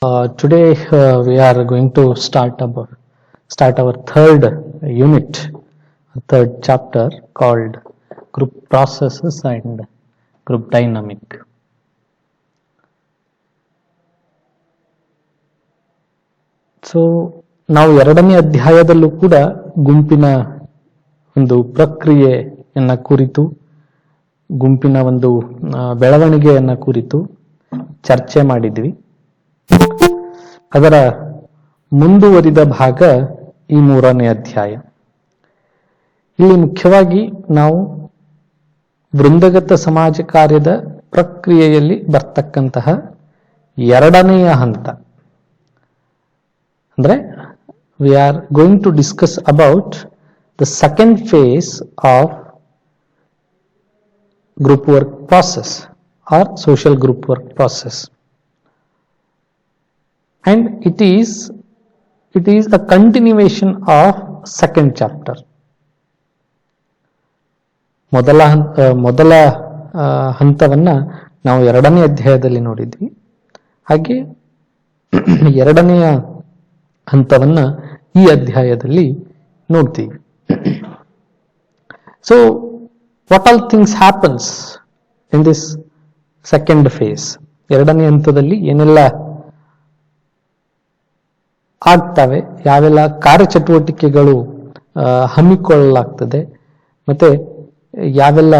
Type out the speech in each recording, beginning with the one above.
Today we are going to start our third unit, third chapter called Group Processes and Group Dynamic. So ನಾವು ಎರಡನೇ ಅಧ್ಯಾಯದಲ್ಲೂ ಕೂಡ ಗುಂಪಿನ ಒಂದು ಪ್ರಕ್ರಿಯೆಯನ್ನ ಕುರಿತು, ಗುಂಪಿನ ಒಂದು ಬೆಳವಣಿಗೆಯನ್ನ ಕುರಿತು ಚರ್ಚೆ ಮಾಡಿದ್ವಿ. ಅದರ ಮುಂದುವರಿದ ಭಾಗ ಈ ಮೂರನೇ ಅಧ್ಯಾಯ. ಇಲ್ಲಿ ಮುಖ್ಯವಾಗಿ ನಾವು ವೃಂದಗತ ಸಮಾಜ ಕಾರ್ಯದ ಪ್ರಕ್ರಿಯೆಯಲ್ಲಿ ಬರ್ತಕ್ಕಂತಹ ಎರಡನೆಯ ಹಂತ ಅಂದ್ರೆ we are going to discuss about the second phase of group work process or social group work process. And it is a continuation of second chapter. ಮೊದಲ ಹಂತವನ್ನ ನಾವು ಎರಡನೇ ಅಧ್ಯಾಯದಲ್ಲಿ ನೋಡಿದ್ವಿ. ಹಾಗೆ ಎರಡನೆಯ ಹಂತವನ್ನ ಈ ಅಧ್ಯಾಯದಲ್ಲಿ ನೋಡ್ತೀವಿ. So what all things happens in this second phase? ಎರಡನೇ ಹಂತದಲ್ಲಿ ಏನೆಲ್ಲ ಆಗ್ತವೆ, ಯಾವೆಲ್ಲ ಕಾರ್ಯಚಟುವಟಿಕೆಗಳು ಹಮ್ಮಿಕೊಳ್ಳಲಾಗ್ತದೆ, ಮತ್ತೆ ಯಾವೆಲ್ಲ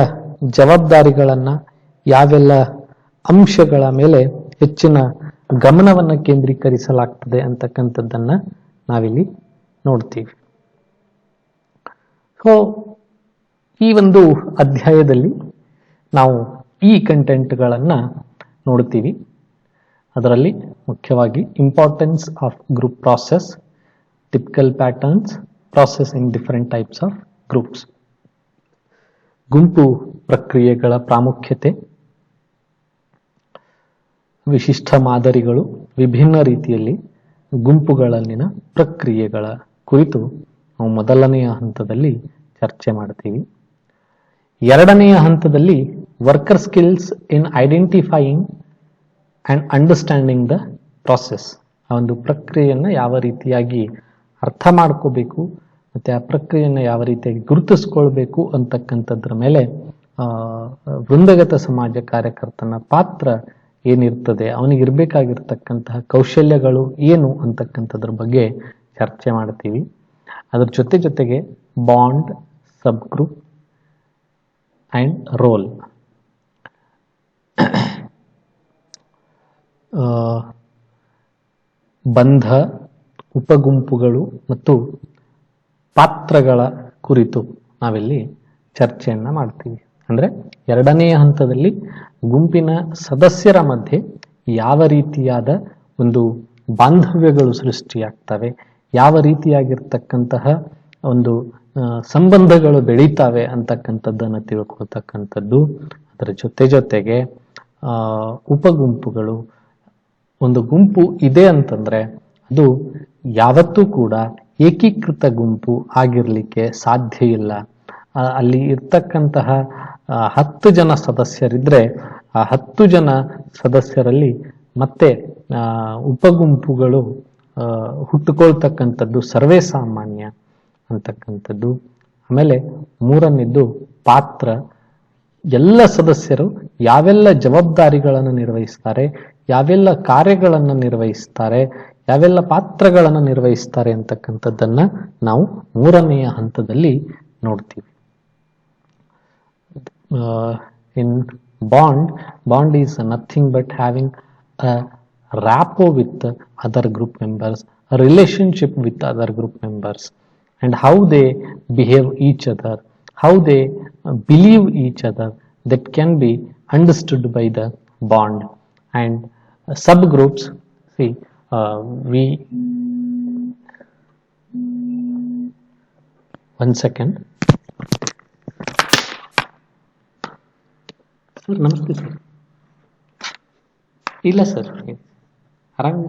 ಜವಾಬ್ದಾರಿಗಳನ್ನ, ಯಾವೆಲ್ಲ ಅಂಶಗಳ ಮೇಲೆ ಹೆಚ್ಚಿನ ಗಮನವನ್ನ ಕೇಂದ್ರೀಕರಿಸಲಾಗ್ತದೆ ಅಂತಕ್ಕಂಥದ್ದನ್ನ ನಾವಿಲ್ಲಿ ನೋಡ್ತೀವಿ. ಸೊ ಈ ಒಂದು ಅಧ್ಯಾಯದಲ್ಲಿ ನಾವು ಈ ಕಂಟೆಂಟ್ಗಳನ್ನ ನೋಡ್ತೀವಿ. ಅದರಲ್ಲಿ ಮುಖ್ಯವಾಗಿ importance of group process, typical patterns, process in different types of groups, ಗುಂಪು ಪ್ರಕ್ರಿಯೆಗಳ ಪ್ರಾಮುಖ್ಯತೆ, ವಿಶಿಷ್ಟ ಮಾದರಿಗಳು, ವಿಭಿನ್ನ ರೀತಿಯಲ್ಲಿ ಗುಂಪುಗಳಲ್ಲಿನ ಪ್ರಕ್ರಿಯೆಗಳ ಕುರಿತು ನಾವು ಮೊದಲನೆಯ ಹಂತದಲ್ಲಿ ಚರ್ಚೆ ಮಾಡ್ತೀವಿ. ಎರಡನೆಯ ಹಂತದಲ್ಲಿ worker skills in identifying and understanding the process, ಆ ಒಂದು ಪ್ರಕ್ರಿಯೆಯನ್ನ ಯಾವ ರೀತಿಯಾಗಿ ಅರ್ಥ ಮಾಡ್ಕೋಬೇಕು ಮತ್ತೆ ಆ ಪ್ರಕ್ರಿಯೆಯನ್ನ ಯಾವ ರೀತಿಯಾಗಿ ಗುರುತಿಸ್ಕೊಳ್ಬೇಕು ಅಂತಕ್ಕಂಥದ್ರ ಮೇಲೆ ವೃಂದಗತ ಸಮಾಜ ಕಾರ್ಯಕರ್ತನ ಪಾತ್ರ ಏನಿರ್ತದೆ, ಅವನಿಗಿರ್ಬೇಕಾಗಿರ್ತಕ್ಕಂತಹ ಕೌಶಲ್ಯಗಳು ಏನು ಅಂತಕ್ಕಂಥದ್ರ ಬಗ್ಗೆ ಚರ್ಚೆ ಮಾಡ್ತೀವಿ. ಅದ್ರ ಜೊತೆಗೆ bond, sub group and role, ಬಂಧ, ಉಪಗುಂಪುಗಳು ಮತ್ತು ಪಾತ್ರಗಳ ಕುರಿತು ನಾವಿಲ್ಲಿ ಚರ್ಚೆಯನ್ನ ಮಾಡ್ತೀವಿ. ಅಂದ್ರೆ ಎರಡನೆಯ ಹಂತದಲ್ಲಿ ಗುಂಪಿನ ಸದಸ್ಯರ ಮಧ್ಯೆ ಯಾವ ರೀತಿಯಾದ ಒಂದು ಬಾಂಧವ್ಯಗಳು ಸೃಷ್ಟಿಯಾಗ್ತವೆ, ಯಾವ ರೀತಿಯಾಗಿರ್ತಕ್ಕಂತಹ ಒಂದು ಸಂಬಂಧಗಳು ಬೆಳೀತಾವೆ ಅಂತಕ್ಕಂಥದ್ದನ್ನು ತಿಳ್ಕೊಳ್ತಕ್ಕಂಥದ್ದು. ಅದರ ಜೊತೆಗೆ ಉಪಗುಂಪುಗಳು, ಒಂದು ಗುಂಪು ಇದೆ ಅಂತಂದ್ರೆ ಅದು ಯಾವತ್ತೂ ಕೂಡ ಏಕೀಕೃತ ಗುಂಪು ಆಗಿರ್ಲಿಕ್ಕೆ ಸಾಧ್ಯ ಇಲ್ಲ. ಅಲ್ಲಿ ಇರ್ತಕ್ಕಂತಹ 10 ಜನ ಸದಸ್ಯರಿದ್ರೆ ಆ 10 ಜನ ಸದಸ್ಯರಲ್ಲಿ ಮತ್ತೆ ಉಪಗುಂಪುಗಳು ಹುಟ್ಟುಕೊಳ್ತಕ್ಕಂಥದ್ದು ಸರ್ವೇ ಸಾಮಾನ್ಯ ಅಂತಕ್ಕಂಥದ್ದು. ಆಮೇಲೆ ಮೂರನೇದ್ದು ಪಾತ್ರ, ಎಲ್ಲ ಸದಸ್ಯರು ಯಾವೆಲ್ಲ ಜವಾಬ್ದಾರಿಗಳನ್ನು ನಿರ್ವಹಿಸ್ತಾರೆ, ಯಾವೆಲ್ಲ ಕಾರ್ಯಗಳನ್ನು ನಿರ್ವಹಿಸ್ತಾರೆ, ಯಾವೆಲ್ಲ ಪಾತ್ರಗಳನ್ನು ನಿರ್ವಹಿಸ್ತಾರೆ ಅಂತಕ್ಕಂಥದ್ದನ್ನ ನಾವು ಮೂರನೆಯ ಹಂತದಲ್ಲಿ ನೋಡ್ತೀವಿ. In bond is nothing but having a rapport with other group members, a relationship with other group members, and how they behave each other, how they believe each other, that can be understood by the bond. And subgroups, see, we one second. Sir ನಮಸ್ತೆ sir. ಇಲ್ಲ sir, ಆರಾಮ.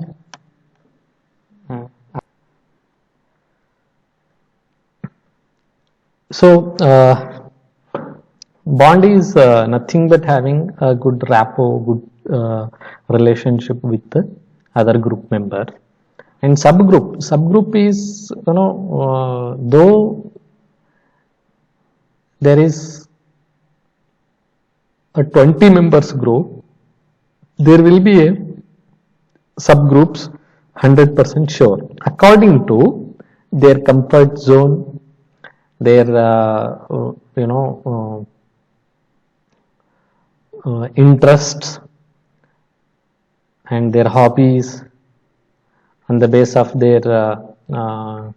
So bond is nothing but having a good rapport, good relationship with other group member. And subgroup is, though there is a 20 members group, there will be a subgroups 100% sure according to their comfort zone, their interests and their hobbies, on the base of their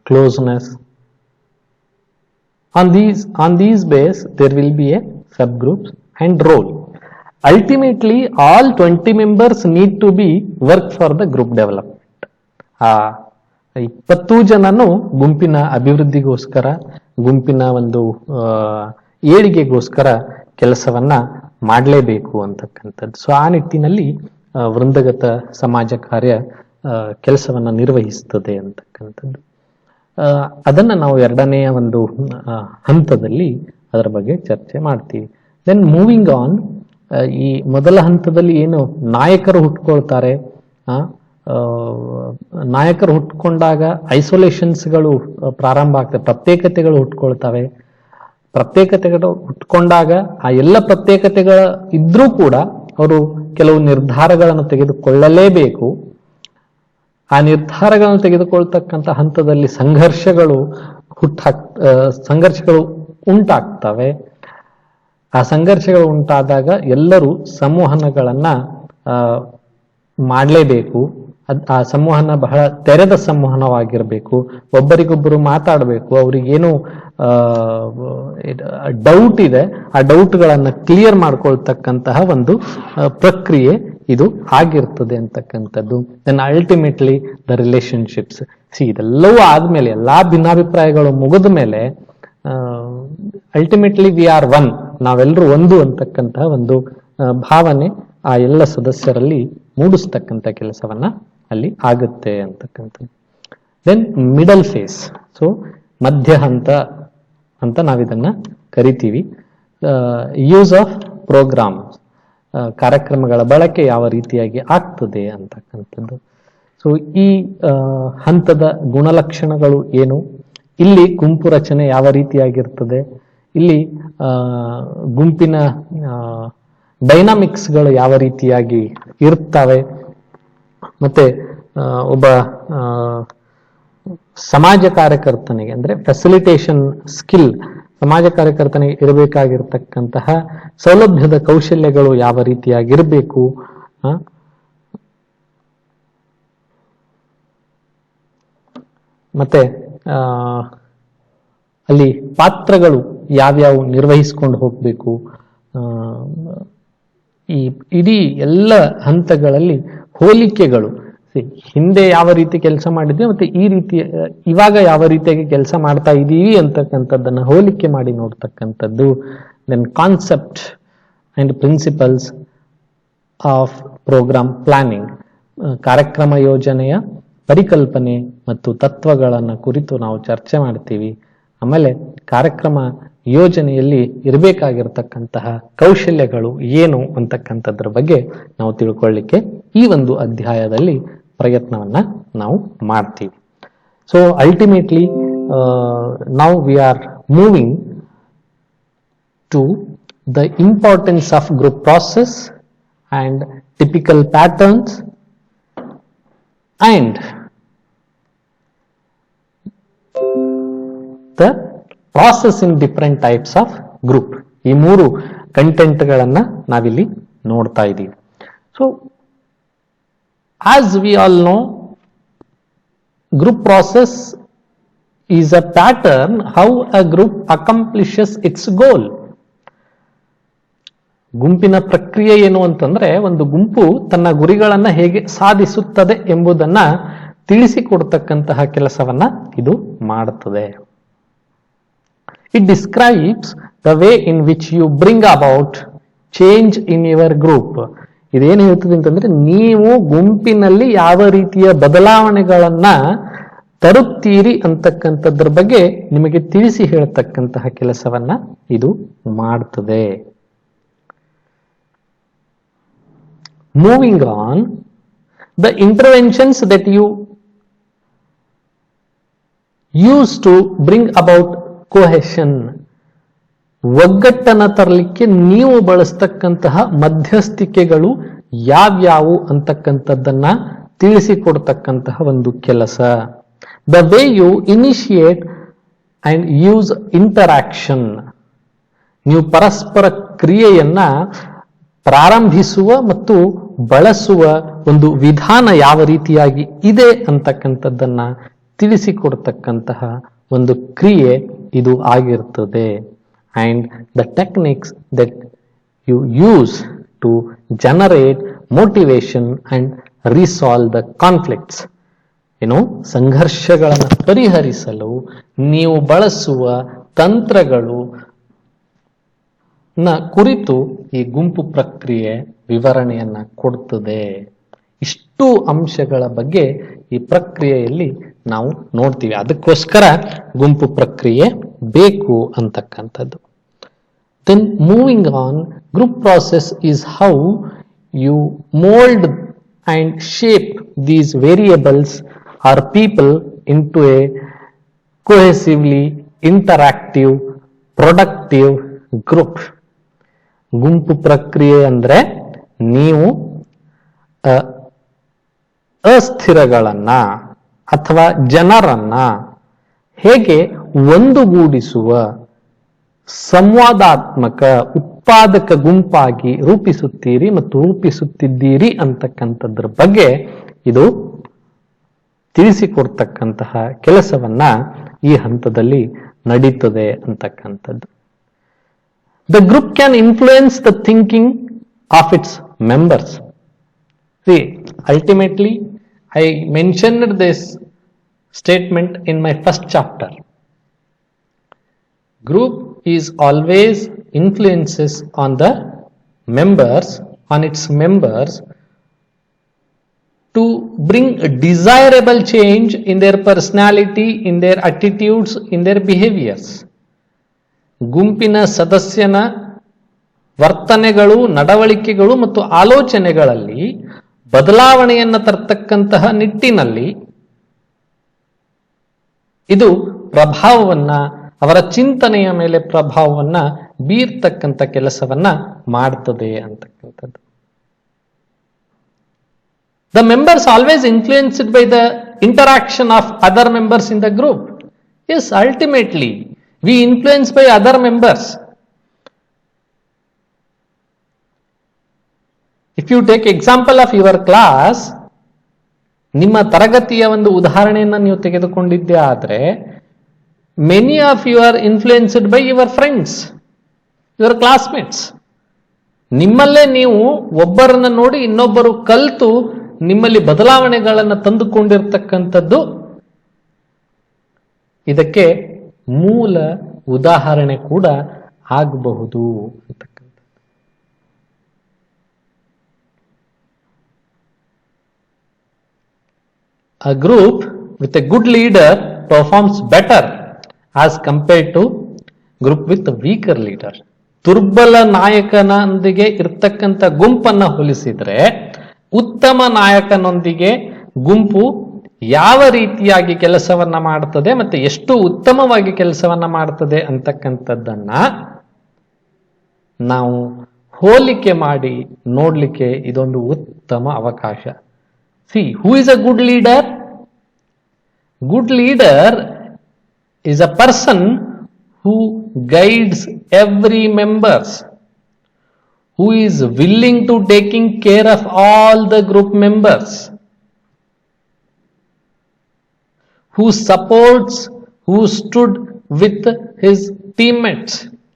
closeness. On these base there will be a subgroups and role. Ultimately all 20 members need to be work for the group development. 20 ಜನನು ಗುಂಪಿನ ಅಭಿವೃದ್ಧಿಗೋಸ್ಕರ, ಗುಂಪಿನ ಒಂದು ಏಳಿಗೆಗೋಸ್ಕರ ಕೆಲಸವನ್ನ ಮಾಡಲೇಬೇಕು ಅಂತಕ್ಕಂಥದ್ದು. So ಆ ನಿಟ್ಟಿನಲ್ಲಿ ವೃಂದಗತ ಸಮಾಜ ಕಾರ್ಯ ಕೆಲಸವನ್ನ ನಿರ್ವಹಿಸ್ತದೆ ಅಂತಕ್ಕಂಥದ್ದು. ಅದನ್ನ ನಾವು ಎರಡನೆಯ ಒಂದು ಹಂತದಲ್ಲಿ ಅದರ ಬಗ್ಗೆ ಚರ್ಚೆ ಮಾಡ್ತೀವಿ. ದೆನ್ ಮೂವಿಂಗ್ ಆನ್, ಈ ಮೊದಲ ಹಂತದಲ್ಲಿ ಏನು ನಾಯಕರು ಹುಟ್ಕೊಳ್ತಾರೆ, ನಾಯಕರು ಹುಟ್ಕೊಂಡಾಗ ಐಸೋಲೇಷನ್ಸ್ಗಳು ಪ್ರಾರಂಭ ಆಗ್ತವೆ, ಪ್ರತ್ಯೇಕತೆಗಳು ಹುಟ್ಕೊಳ್ತವೆ. ಪ್ರತ್ಯೇಕತೆಗಳು ಹುಟ್ಕೊಂಡಾಗ ಆ ಎಲ್ಲ ಪ್ರತ್ಯೇಕತೆಗಳ ಇದ್ರೂ ಕೂಡ ಅವರು ಕೆಲವು ನಿರ್ಧಾರಗಳನ್ನು ತೆಗೆದುಕೊಳ್ಳಲೇಬೇಕು. ಆ ನಿರ್ಧಾರಗಳನ್ನು ತೆಗೆದುಕೊಳ್ತಕ್ಕಂಥ ಹಂತದಲ್ಲಿ ಸಂಘರ್ಷಗಳು ಉಂಟಾಗ್ತವೆ. ಆ ಸಂಘರ್ಷಗಳು ಉಂಟಾದಾಗ ಎಲ್ಲರೂ ಸಂವಹನಗಳನ್ನ ಮಾಡಲೇಬೇಕು. ಆ ಸಂವಹನ ಬಹಳ ತೆರೆದ ಸಂವಹನವಾಗಿರ್ಬೇಕು. ಒಬ್ಬರಿಗೊಬ್ಬರು ಮಾತಾಡಬೇಕು. ಅವ್ರಿಗೇನು ಡೌಟ್ ಇದೆ, ಆ ಡೌಟ್ಗಳನ್ನ ಕ್ಲಿಯರ್ ಮಾಡ್ಕೊಳ್ತಕ್ಕಂತಹ ಒಂದು ಪ್ರಕ್ರಿಯೆ ಇದು ಆಗಿರ್ತದೆ ಅಂತಕ್ಕಂಥದ್ದು. Then ultimately the relationships. ಇದೆಲ್ಲವೂ ಆದ್ಮೇಲೆ, ಎಲ್ಲಾ ಭಿನ್ನಾಭಿಪ್ರಾಯಗಳು ಮುಗಿದ ಮೇಲೆ ಅಲ್ಟಿಮೇಟ್ಲಿ ವಿ ಆರ್ ಒನ್, ನಾವೆಲ್ಲರೂ ಒಂದು ಅಂತಕ್ಕಂತಹ ಒಂದು ಭಾವನೆ ಆ ಎಲ್ಲ ಸದಸ್ಯರಲ್ಲಿ ಮೂಡಿಸ್ತಕ್ಕಂಥ ಕೆಲಸವನ್ನ ಅಲ್ಲಿ ಆಗುತ್ತೆ ಅಂತಕ್ಕಂಥದ್ದು. ದೆನ್ ಮಿಡಲ್ ಫೇಸ್, ಸೊ ಮಧ್ಯ ಹಂತ ಅಂತ ನಾವಿದನ್ನ ಕರಿತೀವಿ. ಯೂಸ್ ಆಫ್ ಪ್ರೋಗ್ರಾಮ್ಸ್, ಕಾರ್ಯಕ್ರಮಗಳ ಬಳಕೆ ಯಾವ ರೀತಿಯಾಗಿ ಆಗ್ತದೆ ಅಂತಕ್ಕಂಥದ್ದು. ಸೊ ಈ ಹಂತದ ಗುಣಲಕ್ಷಣಗಳು ಏನು, ಇಲ್ಲಿ ಗುಂಪು ರಚನೆ ಯಾವ ರೀತಿಯಾಗಿರ್ತದೆ, ಇಲ್ಲಿ ಗುಂಪಿನ ಡೈನಾಮಿಕ್ಸ್ಗಳು ಯಾವ ರೀತಿಯಾಗಿ ಇರ್ತವೆ, ಮತ್ತೆ ಒಬ್ಬ ಸಮಾಜ ಕಾರ್ಯಕರ್ತನಿಗೆ ಅಂದ್ರೆ ಫೆಸಿಲಿಟೇಷನ್ ಸ್ಕಿಲ್, ಸಮಾಜ ಕಾರ್ಯಕರ್ತನಿಗೆ ಇರಬೇಕಾಗಿರ್ತಕ್ಕಂತಹ ಸೌಲಭ್ಯದ ಕೌಶಲ್ಯಗಳು ಯಾವ ರೀತಿಯಾಗಿರ್ಬೇಕು, ಮತ್ತೆ ಅಲ್ಲಿ ಪಾತ್ರಗಳು ಯಾವ್ಯಾವ ನಿರ್ವಹಿಸ್ಕೊಂಡು ಹೋಗ್ಬೇಕು. ಈ ಇಡೀ ಎಲ್ಲ ಹಂತಗಳಲ್ಲಿ ಹೋಲಿಕೆಗಳು, ಹಿಂದೆ ಯಾವ ರೀತಿ ಕೆಲಸ ಮಾಡಿದ್ವಿ ಮತ್ತೆ ಈ ರೀತಿ ಇವಾಗ ಯಾವ ರೀತಿಯಾಗಿ ಕೆಲಸ ಮಾಡ್ತಾ ಇದೀವಿ ಅಂತಕ್ಕಂಥದ್ದನ್ನ ಹೋಲಿಕೆ ಮಾಡಿ ನೋಡ್ತಕ್ಕಂಥದ್ದು. Then concept and principles of program planning, ಕಾರ್ಯಕ್ರಮ ಯೋಜನೆಯ ಪರಿಕಲ್ಪನೆ ಮತ್ತು ತತ್ವಗಳನ್ನ ಕುರಿತು ನಾವು ಚರ್ಚೆ ಮಾಡ್ತೀವಿ. ಆಮೇಲೆ ಕಾರ್ಯಕ್ರಮ ಯೋಜನೆಯಲ್ಲಿ ಇರಬೇಕಾಗಿರ್ತಕ್ಕಂತಹ ಕೌಶಲ್ಯಗಳು ಏನು ಅಂತಕ್ಕಂಥದ್ರ ಬಗ್ಗೆ ನಾವು ತಿಳ್ಕೊಳ್ಳಿಕ್ಕೆ ಈ ಒಂದು ಅಧ್ಯಾಯದಲ್ಲಿ ಪ್ರಯತ್ನವನ್ನ ನಾವು ಮಾಡ್ತೀವಿ. ಸೊ ಅಲ್ಟಿಮೇಟ್ಲಿ ನಾವು we are moving to the importance of group process and typical patterns and the process in different types of group. ಈ ಮೂರು ಕಂಟೆಂಟ್ಗಳನ್ನ ನಾವಿಲ್ಲಿ ನೋಡ್ತಾ ಇದ್ದೀವಿ. So as we all know, group process is a pattern how a group accomplishes its goal. ಗುಂಪಿನ ಪ್ರಕ್ರಿಯೆ ಏನು ಅಂತಂದ್ರೆ, ಒಂದು ಗುಂಪು ತನ್ನ ಗುರಿಗಳನ್ನ ಹೇಗೆ ಸಾಧಿಸುತ್ತದೆ ಎಂಬುದನ್ನ ತಿಳಿಸಿಕೊಡ್ತಕ್ಕಂತಹ ಕೆಲಸವನ್ನ ಇದು ಮಾಡುತ್ತದೆ. It describes the way in which you bring about change in your group. ಇದೇನು ಹೇಳ್ತದೆ ಅಂತಂದ್ರೆ, ನೀವು ಗುಂಪಿನಲ್ಲಿ ಯಾವ ರೀತಿಯ ಬದಲಾವಣೆಗಳನ್ನ ತರುತ್ತೀರಿ ಅಂತಕ್ಕಂಥದ್ರ ಬಗ್ಗೆ ನಿಮಗೆ ತಿಳಿಸಿ ಹೇಳ್ತಕ್ಕಂತಹ ಕೆಲಸವನ್ನ ಇದು ಮಾಡ್ತದೆ. Moving on, the interventions that you use to bring about cohesion, ಒಗ್ಗಟ್ಟನ್ನ ತರಲಿಕ್ಕೆ ನೀವು ಬಳಸ್ತಕ್ಕಂತಹ ಮಧ್ಯಸ್ಥಿಕೆಗಳು ಯಾವ್ಯಾವು ಅಂತಕ್ಕಂಥದ್ದನ್ನ ತಿಳಿಸಿಕೊಡ್ತಕ್ಕಂತಹ ಒಂದು ಕೆಲಸ. The way you initiate and use interaction, ನೀವು ಪರಸ್ಪರ ಕ್ರಿಯೆಯನ್ನ ಪ್ರಾರಂಭಿಸುವ ಮತ್ತು ಬಳಸುವ ಒಂದು ವಿಧಾನ ಯಾವ ರೀತಿಯಾಗಿ ಇದೆ ಅಂತಕ್ಕಂಥದ್ದನ್ನ ತಿಳಿಸಿಕೊಡ್ತಕ್ಕಂತಹ ಒಂದು ಕ್ರಿಯೆ ಇದು ಆಗಿರ್ತದೆ. And the techniques that you use to generate motivation and resolve the conflicts, ಸಂಘರ್ಷಗಳನ್ನು ಪರಿಹರಿಸಲು ನೀವು ಬಳಸುವ ತಂತ್ರಗಳು ಕುರಿತು ಈ ಗುಂಪು ಪ್ರಕ್ರಿಯೆ ವಿವರಣೆಯನ್ನ ಕೊಡ್ತದೆ. ಇಷ್ಟು ಅಂಶಗಳ ಬಗ್ಗೆ ಈ ಪ್ರಕ್ರಿಯೆಯಲ್ಲಿ ನಾವು ನೋಡ್ತೀವಿ. ಅದಕ್ಕೋಸ್ಕರ ಗುಂಪು ಪ್ರಕ್ರಿಯೆ ಬೇಕು ಅಂತಕ್ಕಂಥದ್ದು. Then moving on, group process is how you mold and shape these variables or people into a cohesively interactive, productive group. ಗುಂಪು ಪ್ರಕ್ರಿಯೆ ಅಂದ್ರೆ ನೀವು ಅಸ್ಥಿರಗಳನ್ನ ಅಥವಾ ಜನರನ್ನ ಹೇಗೆ ಒಂದುಗೂಡಿಸುವ ಸಂವಾದಾತ್ಮಕ ಉತ್ಪಾದಕ ಗುಂಪಾಗಿ ರೂಪಿಸುತ್ತೀರಿ ಮತ್ತು ರೂಪಿಸುತ್ತಿದ್ದೀರಿ ಅಂತಕ್ಕಂಥದ್ರ ಬಗ್ಗೆ ಇದು ತಿಳಿಸಿಕೊಡ್ತಕ್ಕಂತಹ ಕೆಲಸವನ್ನ ಈ ಹಂತದಲ್ಲಿ ನಡೀತದೆ ಅಂತಕ್ಕಂಥದ್ದು. The group can influence the thinking of it's members. See, ultimately, I mentioned this statement in my first chapter. Group is always influences on the members, on its members, to bring a desirable change in their personality, in their attitudes, in their behaviors. ಗುಂಪಿನ ಸದಸ್ಯನ ವರ್ತನೆಗಳು, ನಡವಳಿಕೆಗಳು ಮತ್ತು ಆಲೋಚನೆಗಳಲ್ಲಿ ಬದಲಾವಣೆಯನ್ನು ತರ್ತಕ್ಕಂತಹ ನಿಟ್ಟಿನಲ್ಲಿ ಇದು ಪ್ರಭಾವವನ್ನ, ಅವರ ಚಿಂತನೆಯ ಮೇಲೆ ಪ್ರಭಾವವನ್ನ ಬೀರ್ತಕ್ಕಂಥ ಕೆಲಸವನ್ನ ಮಾಡ್ತದೆ ಅಂತಕ್ಕಂಥದ್ದು. The members always influenced by the interaction of other members in the group. Yes, ultimately we influenced by other members. If you take example of your class, ನಿಮ್ಮ ತರಗತಿಯ ಒಂದು ಉದಾಹರಣೆಯನ್ನು ನೀವು ತೆಗೆದುಕೊಂಡಿದ್ದೇ ಆದ್ರೆ, many of you are influenced by your friends, your classmates. ನಿಮ್ಮಲ್ಲೇ ನೀವು ಒಬ್ಬರನ್ನ ನೋಡಿ ಇನ್ನೊಬ್ಬರು ಕಲಿತು ನಿಮ್ಮಲ್ಲಿ ಬದಲಾವಣೆಗಳನ್ನು ತಂದುಕೊಂಡಿರ್ತಕ್ಕಂಥದ್ದು ಇದಕ್ಕೆ ಮೂಲ ಉದಾಹರಣೆ ಕೂಡ ಆಗಬಹುದು ಅಂತಕ್ಕಂಥದ್ದು. A group with a good leader performs better as compared to group with a weaker leader. ದುರ್ಬಲ ನಾಯಕನೊಂದಿಗೆ ಇರ್ತಕ್ಕಂಥ ಗುಂಪನ್ನ ಹೋಲಿಸಿದ್ರೆ ಉತ್ತಮ ನಾಯಕನೊಂದಿಗೆ ಗುಂಪು ಯಾವ ರೀತಿಯಾಗಿ ಕೆಲಸವನ್ನ ಮಾಡ್ತದೆ ಮತ್ತೆ ಎಷ್ಟು ಉತ್ತಮವಾಗಿ ಕೆಲಸವನ್ನ ಮಾಡ್ತದೆ ಅಂತಕ್ಕಂಥದ್ದನ್ನ ನಾವು ಹೋಲಿಕೆ ಮಾಡಿ ನೋಡ್ಲಿಕ್ಕೆ ಇದೊಂದು ಉತ್ತಮ ಅವಕಾಶ. See, who is a good leader? Good leader is a person who guides every members, who is willing to taking care of all the group members, who supports, who stood with his teammates.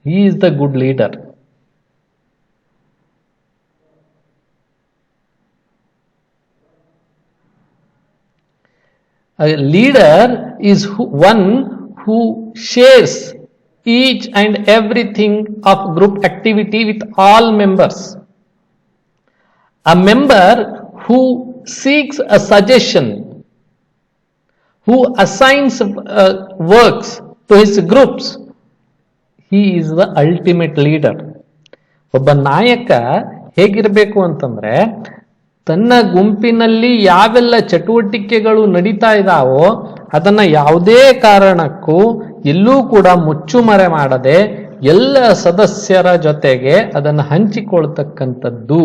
He is the good leader. A leader is one who shares each and everything of group activity with all members. A member who seeks a suggestion, who assigns works to his groups, he is the ultimate leader. ಒಬ್ಬ ನಾಯಕ ಹೇಗಿರಬೇಕು ಅಂತಂದ್ರೆ ತನ್ನ ಗುಂಪಿನಲ್ಲಿ ಯಾವೆಲ್ಲ ಚಟುವಟಿಕೆಗಳು ನಡೀತಾ ಇದ್ದಾವೋ ಅದನ್ನ ಯಾವುದೇ ಕಾರಣಕ್ಕೂ ಎಲ್ಲೂ ಕೂಡ ಮುಚ್ಚುಮರೆ ಮಾಡದೆ ಎಲ್ಲ ಸದಸ್ಯರ ಜೊತೆಗೆ ಅದನ್ನು ಹಂಚಿಕೊಳ್ತಕ್ಕಂಥದ್ದು,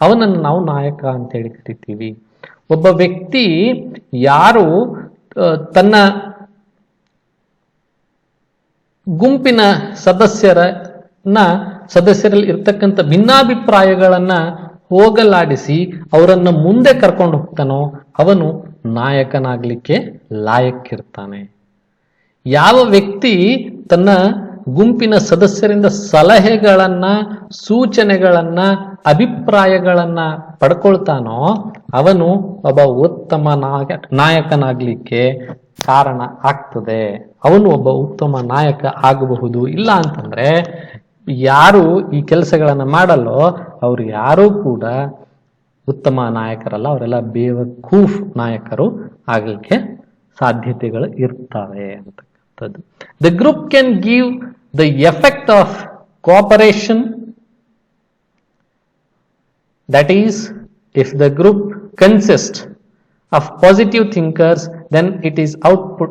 ಅವನನ್ನು ನಾವು ನಾಯಕ ಅಂತ ಹೇಳಿ ಕರಿತೀವಿ. ಒಬ್ಬ ವ್ಯಕ್ತಿ ಯಾರು ತನ್ನ ಗುಂಪಿನ ಸದಸ್ಯರಲ್ಲಿ ಇರ್ತಕ್ಕಂಥ ಭಿನ್ನಾಭಿಪ್ರಾಯಗಳನ್ನ ಹೋಗಲಾಡಿಸಿ ಅವರನ್ನ ಮುಂದೆ ಕರ್ಕೊಂಡು ಹೋಗ್ತಾನೋ ಅವನು ನಾಯಕನಾಗ್ಲಿಕ್ಕೆ ಲಾಯಕ್ಕಿರ್ತಾನೆ. ಯಾವ ವ್ಯಕ್ತಿ ತನ್ನ ಗುಂಪಿನ ಸದಸ್ಯರಿಂದ ಸಲಹೆಗಳನ್ನ, ಸೂಚನೆಗಳನ್ನ, ಅಭಿಪ್ರಾಯಗಳನ್ನ ಪಡ್ಕೊಳ್ತಾನೋ ಅವನು ಒಬ್ಬ ಉತ್ತಮ ನಾಯಕನಾಗ್ಲಿಕ್ಕೆ ಕಾರಣ ಆಗ್ತದೆ. ಅವನು ಒಬ್ಬ ಉತ್ತಮ ನಾಯಕ ಆಗಬಹುದು. ಇಲ್ಲ ಅಂತಂದ್ರೆ ಯಾರು ಈ ಕೆಲಸಗಳನ್ನ ಮಾಡಲ್ಲೋ ಅವ್ರು ಯಾರೂ ಕೂಡ ಉತ್ತಮ ನಾಯಕರಲ್ಲ, ಅವರೆಲ್ಲ ಬೇವಕೂಫ್ ನಾಯಕರು ಆಗಲಿಕ್ಕೆ ಸಾಧ್ಯತೆಗಳು ಇರ್ತವೆ ಅಂತಕ್ಕಂಥದ್ದು. The group can give the effect of cooperation, that is if the group consist of positive thinkers, then its output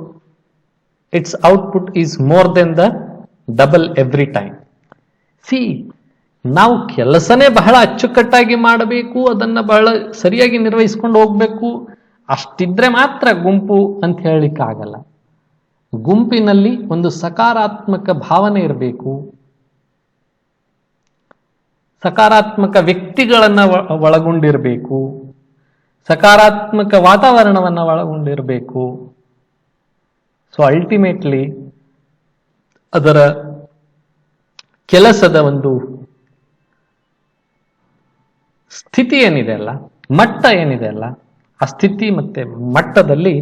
is more than the double every time. See, ನಾವು ಕೆಲಸನೇ ಬಹಳ ಅಚ್ಚುಕಟ್ಟಾಗಿ ಮಾಡಬೇಕು, ಅದನ್ನ ಬಹಳ ಸರಿಯಾಗಿ ನಿರ್ವಹಿಸ್ಕೊಂಡು ಹೋಗ್ಬೇಕು, ಅಷ್ಟಿದ್ರೆ ಮಾತ್ರ ಗುಂಪು ಅಂತ ಹೇಳಲಿಕ್ಕೆ ಆಗಲ್ಲ. ಗುಂಪಿನಲ್ಲಿ ಒಂದು ಸಕಾರಾತ್ಮಕ ಭಾವನೆ ಇರಬೇಕು, ಸಕಾರಾತ್ಮಕ ವ್ಯಕ್ತಿಗಳನ್ನ ಒಳಗೊಂಡಿರಬೇಕು, ಸಕಾರಾತ್ಮಕ ವಾತಾವರಣವನ್ನು ಒಳಗೊಂಡಿರಬೇಕು. ಸೊ ಅಲ್ಟಿಮೇಟ್ಲಿ ಅದರ ಕೆಲಸದ ಒಂದು ಸ್ಥಿತಿ ಏನಿದೆ ಅಲ್ಲ, ಮಟ್ಟ ಏನಿದೆ ಅಲ್ಲ, ಆ ಸ್ಥಿತಿ ಮತ್ತೆ ಮಟ್ಟದಲ್ಲಿ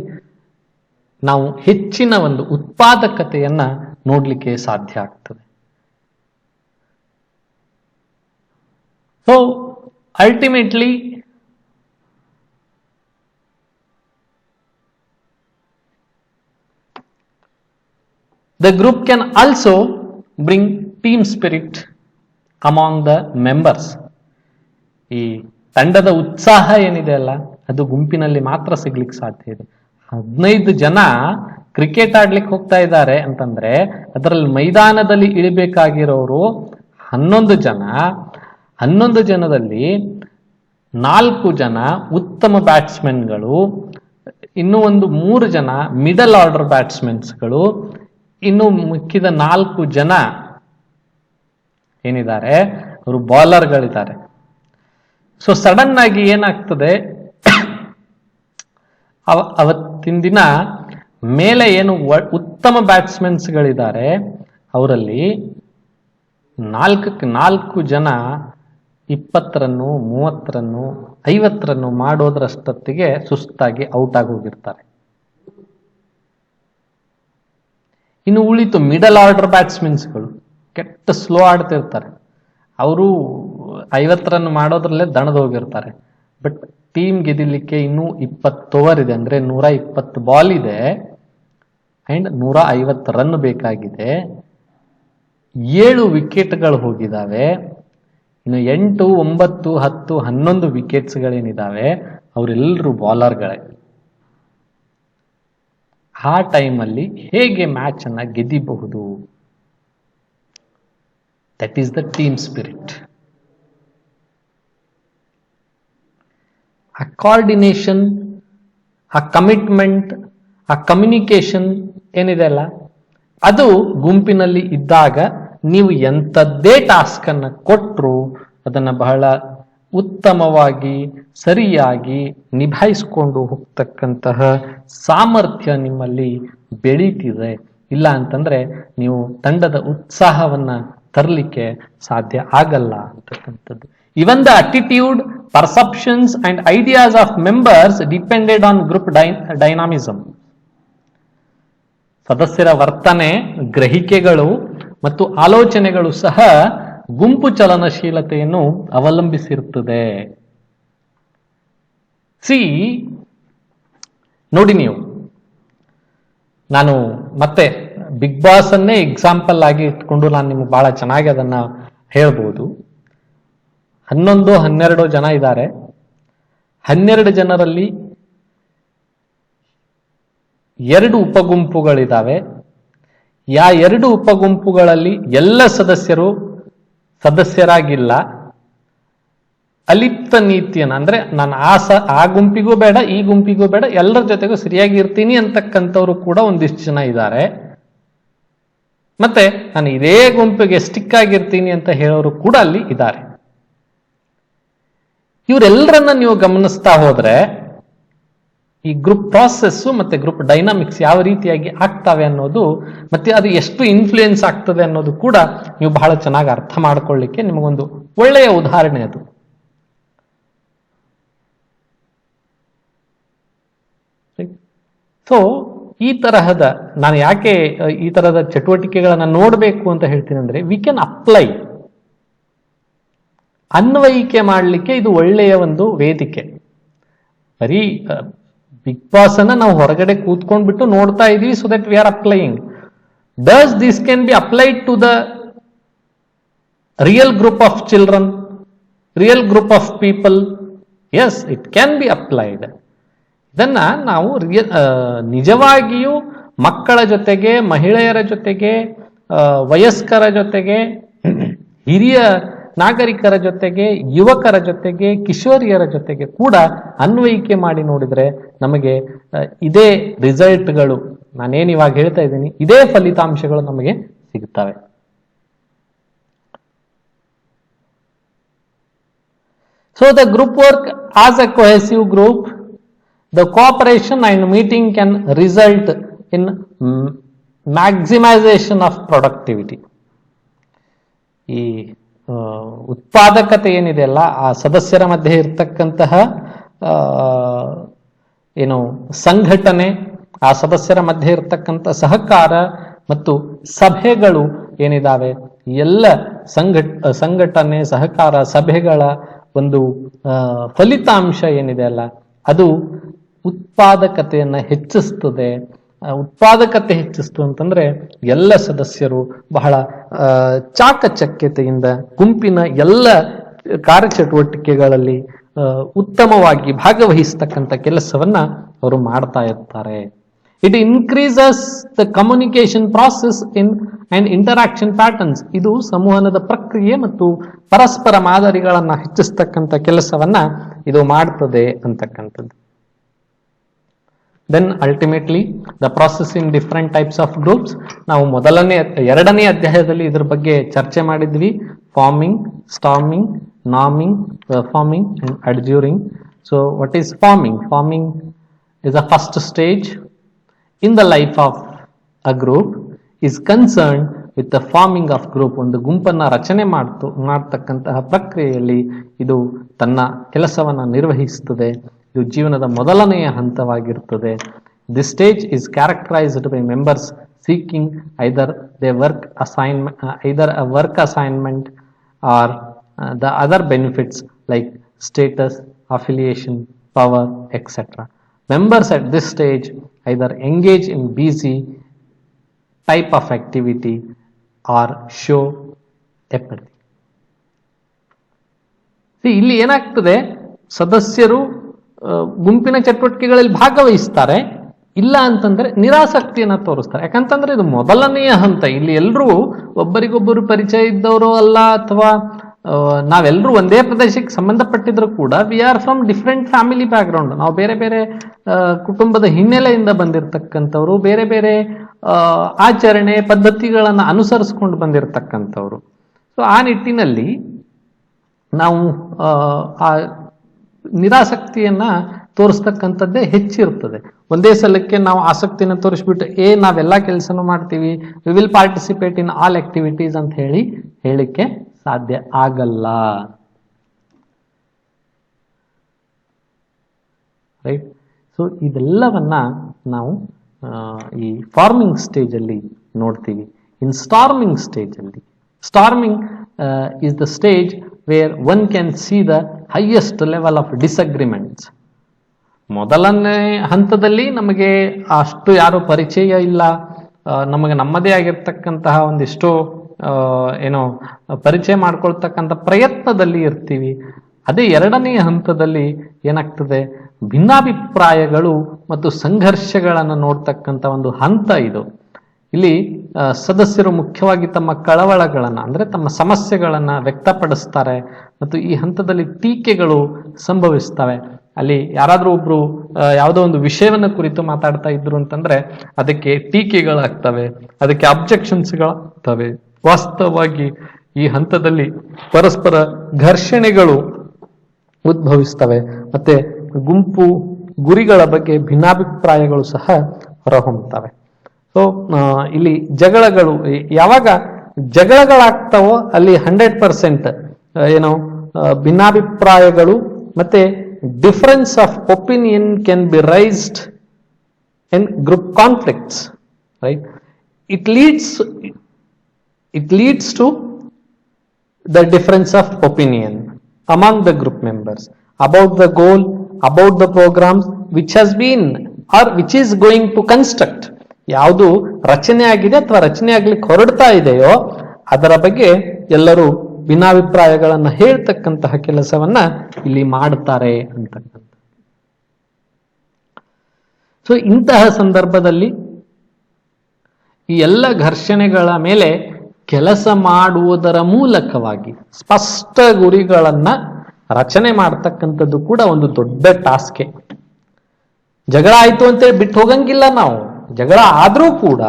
ನಾವು ಹೆಚ್ಚಿನ ಒಂದು ಉತ್ಪಾದಕತೆಯನ್ನ ನೋಡ್ಲಿಕ್ಕೆ ಸಾಧ್ಯ ಆಗ್ತದೆ. So ultimately the group can also bring team spirit among the members. ಈ ತಂಡದ ಉತ್ಸಾಹ ಏನಿದೆ ಅಲ್ಲ ಅದು ಗುಂಪಿನಲ್ಲಿ ಮಾತ್ರ ಸಿಗ್ಲಿಕ್ಕೆ ಸಾಧ್ಯ ಇದೆ. 15 ಜನ ಕ್ರಿಕೆಟ್ ಆಡ್ಲಿಕ್ಕೆ ಹೋಗ್ತಾ ಇದ್ದಾರೆ ಅಂತಂದ್ರೆ ಅದರಲ್ಲಿ ಮೈದಾನದಲ್ಲಿ ಇಳಿಬೇಕಾಗಿರೋರು 11 ಜನ. 11 ಜನದಲ್ಲಿ 4 ಜನ ಉತ್ತಮ ಬ್ಯಾಟ್ಸ್ಮನ್ಗಳು, ಇನ್ನು ಒಂದು 3 ಜನ ಮಿಡಲ್ ಆರ್ಡರ್ ಬ್ಯಾಟ್ಸ್ಮನ್ಸ್ಗಳು, ಇನ್ನು ಮಿಕ್ಕಿದ 4 ಜನ ಏನಿದ್ದಾರೆ ಅವರು ಬೌಲರ್ಗಳಿದ್ದಾರೆ. ಸೊ ಸಡನ್ ಆಗಿ ಏನಾಗ್ತದೆ, ಅವತ್ತಿನ ದಿನ ಮೇಲೆ ಏನು ಉತ್ತಮ ಬ್ಯಾಟ್ಸ್ಮನ್ಸ್ಗಳಿದ್ದಾರೆ ಅವರಲ್ಲಿ 4 ಜನ 20 ರನ್ನು 30 ರನ್ನು 50 ರನ್ನು ಮಾಡೋದ್ರಷ್ಟೊತ್ತಿಗೆ ಸುಸ್ತಾಗಿ ಔಟ್ ಆಗಿ ಹೋಗಿರ್ತಾರೆ. ಇನ್ನು ಉಳಿತು ಮಿಡಲ್ ಆರ್ಡರ್ ಬ್ಯಾಟ್ಸ್ಮನ್ಸ್ಗಳು ಕೆಟ್ಟ ಸ್ಲೋ ಆಡ್ತಿರ್ತಾರೆ, ಅವರು 50 ರನ್ ಮಾಡೋದ್ರಲ್ಲೇ ದಣದ ಹೋಗಿರ್ತಾರೆ. ಬಟ್ ಟೀಮ್ ಗೆದಿಲಿಕ್ಕೆ ಇನ್ನೂ 20 ಓವರ್ ಇದೆ, ಅಂದ್ರೆ 120 ಬಾಲ್ ಇದೆ ಅಂಡ್ 150 ರನ್ ಬೇಕಾಗಿದೆ. 7 ವಿಕೆಟ್ಗಳು ಹೋಗಿದ್ದಾವೆ. ಇನ್ನು 8, 9, 10, 11 ವಿಕೆಟ್ಸ್ಗಳೇನಿದ್ದಾವೆ ಅವರೆಲ್ಲರೂ ಬೌಲರ್ಗಳೇ. ಆ ಟೈಮಲ್ಲಿ ಹೇಗೆ ಮ್ಯಾಚ್ ಅನ್ನ ಗೆದ್ದಿಬಹುದು? That is the team spirit. ಆ ಕೋಆರ್ಡಿನೇಷನ್, ಆ ಕಮಿಟ್ಮೆಂಟ್, ಆ ಕಮ್ಯುನಿಕೇಶನ್ ಏನಿದೆ ಅಲ್ಲ ಅದು ಗುಂಪಿನಲ್ಲಿ ಇದ್ದಾಗ ನೀವು ಎಂಥದ್ದೇ ಟಾಸ್ಕ್ ಅನ್ನ ಕೊಟ್ಟರು ಅದನ್ನ ಬಹಳ ಉತ್ತಮವಾಗಿ ಸರಿಯಾಗಿ ನಿಭಾಯಿಸಿಕೊಂಡು ಹೋಗ್ತಕ್ಕಂತಹ ಸಾಮರ್ಥ್ಯ ನಿಮ್ಮಲ್ಲಿ ಬೆಳೀತಿದೆ. ಇಲ್ಲ ಅಂತಂದ್ರೆ ನೀವು ತಂಡದ ಉತ್ಸಾಹವನ್ನ ತರಲಿಕ್ಕೆ ಸಾಧ್ಯ ಆಗಲ್ಲ ಅಂತಕ್ಕಂಥದ್ದು. Even the attitude, perceptions and ideas of members depended on group dynamism. ಸದಸ್ಯರ ವರ್ತನೆ, ಗ್ರಹಿಕೆಗಳು ಮತ್ತು ಆಲೋಚನೆಗಳು ಸಹ ಗುಂಪು ಚಲನಶೀಲತೆಯನ್ನು ಅವಲಂಬಿಸಿರುತ್ತದೆ. ನೋಡಿ, ನೀವು ನಾನು ಮತ್ತೆ ಬಿಗ್ ಬಾಸ್ ಅನ್ನೇ ಎಕ್ಸಾಂಪಲ್ ಆಗಿ ಇಟ್ಕೊಂಡು ನಾನು ನಿಮ್ಗೆ ಬಹಳ ಚೆನ್ನಾಗಿ ಅದನ್ನ ಹೇಳ್ಬೋದು. 11-12 ಜನ ಇದ್ದಾರೆ. 12 ಜನರಲ್ಲಿ 2 ಉಪಗುಂಪುಗಳಿದ್ದಾವೆ. 2 ಉಪಗುಂಪುಗಳಲ್ಲಿ ಎಲ್ಲ ಸದಸ್ಯರಾಗಿಲ್ಲ. ಅಲಿಪ್ತ ನೀತಿಯನ್ನು ಅಂದ್ರೆ ನಾನು ಆ ಗುಂಪಿಗೂ ಬೇಡ ಈ ಗುಂಪಿಗೂ ಬೇಡ ಎಲ್ಲರ ಜೊತೆಗೂ ಸರಿಯಾಗಿ ಇರ್ತೀನಿ ಅಂತಕ್ಕಂಥವ್ರು ಕೂಡ ಒಂದಿಷ್ಟು ಜನ ಇದ್ದಾರೆ. ಮತ್ತೆ ನಾನು ಇದೇ ಗುಂಪಿಗೆ ಸ್ಟಿಕ್ ಆಗಿರ್ತೀನಿ ಅಂತ ಹೇಳೋರು ಕೂಡ ಅಲ್ಲಿ ಇದ್ದಾರೆ. ಇವರೆಲ್ಲರನ್ನ ನೀವು ಗಮನಿಸ್ತಾ ಹೋದ್ರೆ ಈ ಗ್ರೂಪ್ ಪ್ರಾಸೆಸ್ ಮತ್ತೆ ಗ್ರೂಪ್ ಡೈನಾಮಿಕ್ಸ್ ಯಾವ ರೀತಿಯಾಗಿ ಆಗ್ತವೆ ಅನ್ನೋದು ಮತ್ತೆ ಅದು ಎಷ್ಟು ಇನ್ಫ್ಲೂಯೆನ್ಸ್ ಆಗ್ತದೆ ಅನ್ನೋದು ಕೂಡ ನೀವು ಬಹಳ ಚೆನ್ನಾಗಿ ಅರ್ಥ ಮಾಡ್ಕೊಳ್ಳಿಕ್ಕೆ ನಿಮಗೊಂದು ಒಳ್ಳೆಯ ಉದಾಹರಣೆ ಅದು. ಸೊ ಈ ತರಹದ ನಾನು ಯಾಕೆ ಈ ತರಹದ ಚಟುವಟಿಕೆಗಳನ್ನ ನೋಡಬೇಕು ಅಂತ ಹೇಳ್ತೀನಿ ಅಂದ್ರೆ ವಿ ಕ್ಯಾನ್ ಅಪ್ಲೈ, ಅನ್ವಯಿಕೆ ಮಾಡಲಿಕ್ಕೆ ಇದು ಒಳ್ಳೆಯ ಒಂದು ವೇದಿಕೆ. ಬರೀ ಬಿಗ್ ಬಾಸ್ ಅನ್ನ ನಾವು ಹೊರಗಡೆ ಕೂತ್ಕೊಂಡ್ಬಿಟ್ಟು ನೋಡ್ತಾ ಇದೀವಿ, so that we are applying. Does this can be applied to the real group of children, real group of people? Yes, it can be applied. ಇದನ್ನ ನಾವು ನಿಜವಾಗಿಯೂ ಮಕ್ಕಳ ಜೊತೆಗೆ, ಮಹಿಳೆಯರ ಜೊತೆಗೆ, ವಯಸ್ಕರ ಜೊತೆಗೆ, ಹಿರಿಯ ನಾಗರಿಕರ ಜೊತೆಗೆ, ಯುವಕರ ಜೊತೆಗೆ, ಕಿಶೋರಿಯರ ಜೊತೆಗೆ ಕೂಡ ಅನ್ವಯಿಕೆ ಮಾಡಿ ನೋಡಿದ್ರೆ ನಮಗೆ ಇದೇ ರಿಸಲ್ಟ್ಗಳು, ನಾನೇನು ಇವಾಗ ಹೇಳ್ತಾ ಇದ್ದೀನಿ, ಇದೇ ಫಲಿತಾಂಶಗಳು ನಮಗೆ ಸಿಗುತ್ತವೆ. So the group work as A cohesive group, the cooperation and meeting can result in maximization of productivity. ಈ ಉತ್ಪಾದಕತೆ ಏನಿದೆ ಅಲ್ಲ, ಆ ಸದಸ್ಯರ ಮಧ್ಯೆ ಇರ್ತಕ್ಕಂತಹ ಏನು ಸಂಘಟನೆ, ಆ ಸದಸ್ಯರ ಮಧ್ಯೆ ಇರ್ತಕ್ಕಂಥ ಸಹಕಾರ ಮತ್ತು ಸಭೆಗಳು ಏನಿದಾವೆ, ಎಲ್ಲ ಸಂಘಟನೆ, ಸಹಕಾರ, ಸಭೆಗಳ ಒಂದು ಫಲಿತಾಂಶ ಏನಿದೆ ಅಲ್ಲ, ಅದು ಉತ್ಪಾದಕತೆಯನ್ನ ಹೆಚ್ಚಿಸ್ತದೆ. ಉತ್ಪಾದಕತೆ ಹೆಚ್ಚಿಸ್ತು ಅಂತಂದ್ರೆ ಎಲ್ಲ ಸದಸ್ಯರು ಬಹಳ ಚಾಕಚಕ್ಯತೆಯಿಂದ ಗುಂಪಿನ ಎಲ್ಲ ಕಾರ್ಯಚಟುವಟಿಕೆಗಳಲ್ಲಿ ಉತ್ತಮವಾಗಿ ಭಾಗವಹಿಸ್ತಕ್ಕಂಥ ಕೆಲಸವನ್ನ ಅವರು ಮಾಡ್ತಾ ಇರ್ತಾರೆ. It increases the communication process in and interaction patterns. ಇದು ಸಂವಹನದ ಪ್ರಕ್ರಿಯೆ ಮತ್ತು ಪರಸ್ಪರ ಮಾದರಿಗಳನ್ನ ಹೆಚ್ಚಿಸ್ತಕ್ಕಂಥ ಕೆಲಸವನ್ನ ಇದು ಮಾಡ್ತದೆ ಅಂತಕ್ಕಂಥದ್ದು. Then ultimately the process in different types of groups, ನಾವು ಎರಡನೇ ಅಧ್ಯಾಯದಲ್ಲಿ ಇದ್ರ ಬಗ್ಗೆ ಚರ್ಚೆ ಮಾಡಿದ್ವಿ. Forming, storming, norming, performing and adjuring. So what is farming? Farming is the first stage in the life of a group, is concerned with the forming of group. ಒಂದು ಗುಂಪನ್ನ ರಚನೆ ಮಾಡ್ತಕ್ಕಂತಹ ಪ್ರಕ್ರಿಯೆಯಲ್ಲಿ ಇದು ತನ್ನ ಕೆಲಸವನ್ನ ನಿರ್ವಹಿಸುತ್ತದೆ. ಇದು ಜೀವನದ ಮೊದಲನೆಯ ಹಂತವಾಗಿರುತ್ತದೆ. This stage is characterized by members seeking either a work assignment or the other benefits like status, affiliation, power, etc. Members at this stage either engage in busy type of activity or show apathy. ಇಲ್ಲಿ ಏನಾಗ್ತದೆ, ಸದಸ್ಯರು ಗುಂಪಿನ ಚಟುವಟಿಕೆಗಳಲ್ಲಿ ಭಾಗವಹಿಸ್ತಾರೆ, ಇಲ್ಲ ಅಂತಂದ್ರೆ ನಿರಾಸಕ್ತಿಯನ್ನ ತೋರಿಸ್ತಾರೆ. ಯಾಕಂತಂದ್ರೆ ಇದು ಮೊದಲನೆಯ ಹಂತ. ಇಲ್ಲಿ ಎಲ್ಲರೂ ಒಬ್ಬರಿಗೊಬ್ಬರು ಪರಿಚಯ ಇದ್ದವರು ಅಲ್ಲ, ಅಥವಾ ನಾವೆಲ್ಲರೂ ಒಂದೇ ಪ್ರದೇಶಕ್ಕೆ ಸಂಬಂಧಪಟ್ಟಿದ್ರು ಕೂಡ we are from different family back ground. ನಾವು ಬೇರೆ ಬೇರೆ ಕುಟುಂಬದ ಹಿನ್ನೆಲೆಯಿಂದ ಬಂದಿರತಕ್ಕಂಥವ್ರು, ಬೇರೆ ಬೇರೆ ಆಚರಣೆ ಪದ್ಧತಿಗಳನ್ನ ಅನುಸರಿಸ್ಕೊಂಡು ಬಂದಿರತಕ್ಕಂಥವ್ರು. ಸೊ ಆ ನಿಟ್ಟಿನಲ್ಲಿ ನಾವು ಆ ನಿರಾಸಕ್ತಿಯನ್ನ ತೋರಿಸ್ತಕ್ಕಂಥದ್ದೇ ಹೆಚ್ಚಿರ್ತದೆ. ಒಂದೇ ಸಲಕ್ಕೆ ನಾವು ಆಸಕ್ತಿನ ತೋರಿಸ್ಬಿಟ್ಟು ನಾವೆಲ್ಲ ಕೆಲಸನೂ ಮಾಡ್ತೀವಿ, we will participate in all activities ಅಂತ ಹೇಳಿಕ್ಕೆ ಸಾಧ್ಯ ಆಗಲ್ಲ. ರೈಟ್. ಸೊ ಇದೆಲ್ಲವನ್ನ ನಾವು ಈ ಫಾರ್ಮಿಂಗ್ ಸ್ಟೇಜ್ ಅಲ್ಲಿ ನೋಡ್ತೀವಿ. ಇನ್ ಸ್ಟಾರ್ಮಿಂಗ್ ಸ್ಟೇಜ್ ಅಲ್ಲಿ, storming is the stage where one can see the highest level of disagreements. ಮೊದಲನೇ ಹಂತದಲ್ಲಿ ನಮಗೆ ಅಷ್ಟು ಯಾರು ಪರಿಚಯ ಇಲ್ಲ, ನಮಗೆ ನಮ್ಮದೇ ಆಗಿರ್ತಕ್ಕಂತಹ ಒಂದಿಷ್ಟು ಪರಿಚಯ ಮಾಡ್ಕೊಳ್ತಕ್ಕಂಥ ಪ್ರಯತ್ನದಲ್ಲಿ ಇರ್ತೀವಿ. ಅದೇ ಎರಡನೆಯ ಹಂತದಲ್ಲಿ ಏನಾಗ್ತದೆ, ಭಿನ್ನಾಭಿಪ್ರಾಯಗಳು ಮತ್ತು ಸಂಘರ್ಷಗಳನ್ನು ನೋಡ್ತಕ್ಕಂಥ ಒಂದು ಹಂತ ಇದು. ಇಲ್ಲಿ ಸದಸ್ಯರು ಮುಖ್ಯವಾಗಿ ತಮ್ಮ ಕಳವಳಗಳನ್ನ ಅಂದ್ರೆ ತಮ್ಮ ಸಮಸ್ಯೆಗಳನ್ನ ವ್ಯಕ್ತಪಡಿಸ್ತಾರೆ ಮತ್ತು ಈ ಹಂತದಲ್ಲಿ ಟೀಕೆಗಳು ಸಂಭವಿಸ್ತವೆ. ಅಲ್ಲಿ ಯಾರಾದ್ರೂ ಒಬ್ರು ಯಾವುದೋ ಒಂದು ವಿಷಯವನ್ನ ಕುರಿತು ಮಾತಾಡ್ತಾ ಇದ್ರು ಅಂತಂದ್ರೆ ಅದಕ್ಕೆ ಟೀಕೆಗಳಾಗ್ತವೆ, ಅದಕ್ಕೆ ಅಬ್ಜೆಕ್ಷನ್ಸ್ಗಳಾಗ್ತವೆ. ವಾಸ್ತವವಾಗಿ ಈ ಹಂತದಲ್ಲಿ ಪರಸ್ಪರ ಘರ್ಷಣೆಗಳು ಉದ್ಭವಿಸ್ತವೆ ಮತ್ತೆ ಗುಂಪು ಗುರಿಗಳ ಬಗ್ಗೆ ಭಿನ್ನಾಭಿಪ್ರಾಯಗಳು ಸಹ ಹೊರಹೊಮ್ಮುತ್ತವೆ. ಸೊ ಇಲ್ಲಿ ಜಗಳಗಳು ಯಾವಾಗ ಜಗಳಗಳಾಗ್ತಾವೋ ಅಲ್ಲಿ 100% ಏನು ಭಿನ್ನಾಭಿಪ್ರಾಯಗಳು ಮತ್ತೆ difference of opinion can be raised in group conflicts, right? It leads to the difference of opinion among the group members about the goal, about the programs which has been or which is going to construct. ಯಾವುದು ರಚನೆ ಆಗಿದೆ ಅಥವಾ ರಚನೆ ಆಗ್ಲಿಕ್ಕೆ ಹೊರಡ್ತಾ ಇದೆಯೋ ಅದರ ಬಗ್ಗೆ ಎಲ್ಲರೂ ಭಿನ್ನಾಭಿಪ್ರಾಯಗಳನ್ನ ಹೇಳ್ತಕ್ಕಂತಹ ಕೆಲಸವನ್ನ ಇಲ್ಲಿ ಮಾಡ್ತಾರೆ ಅಂತಕ್ಕಂಥ. ಸೊ ಇಂತಹ ಸಂದರ್ಭದಲ್ಲಿ ಈ ಎಲ್ಲ ಘರ್ಷಣೆಗಳ ಮೇಲೆ ಕೆಲಸ ಮಾಡುವುದರ ಮೂಲಕವಾಗಿ ಸ್ಪಷ್ಟ ಗುರಿಗಳನ್ನ ರಚನೆ ಮಾಡ್ತಕ್ಕಂಥದ್ದು ಕೂಡ ಒಂದು ದೊಡ್ಡ ಟಾಸ್ಕೆ. ಜಗಳ ಆಯ್ತು ಅಂತೇಳಿ ಬಿಟ್ಟು ಹೋಗಂಗಿಲ್ಲ ನಾವು. ಜಗಳ ಆದ್ರೂ ಕೂಡ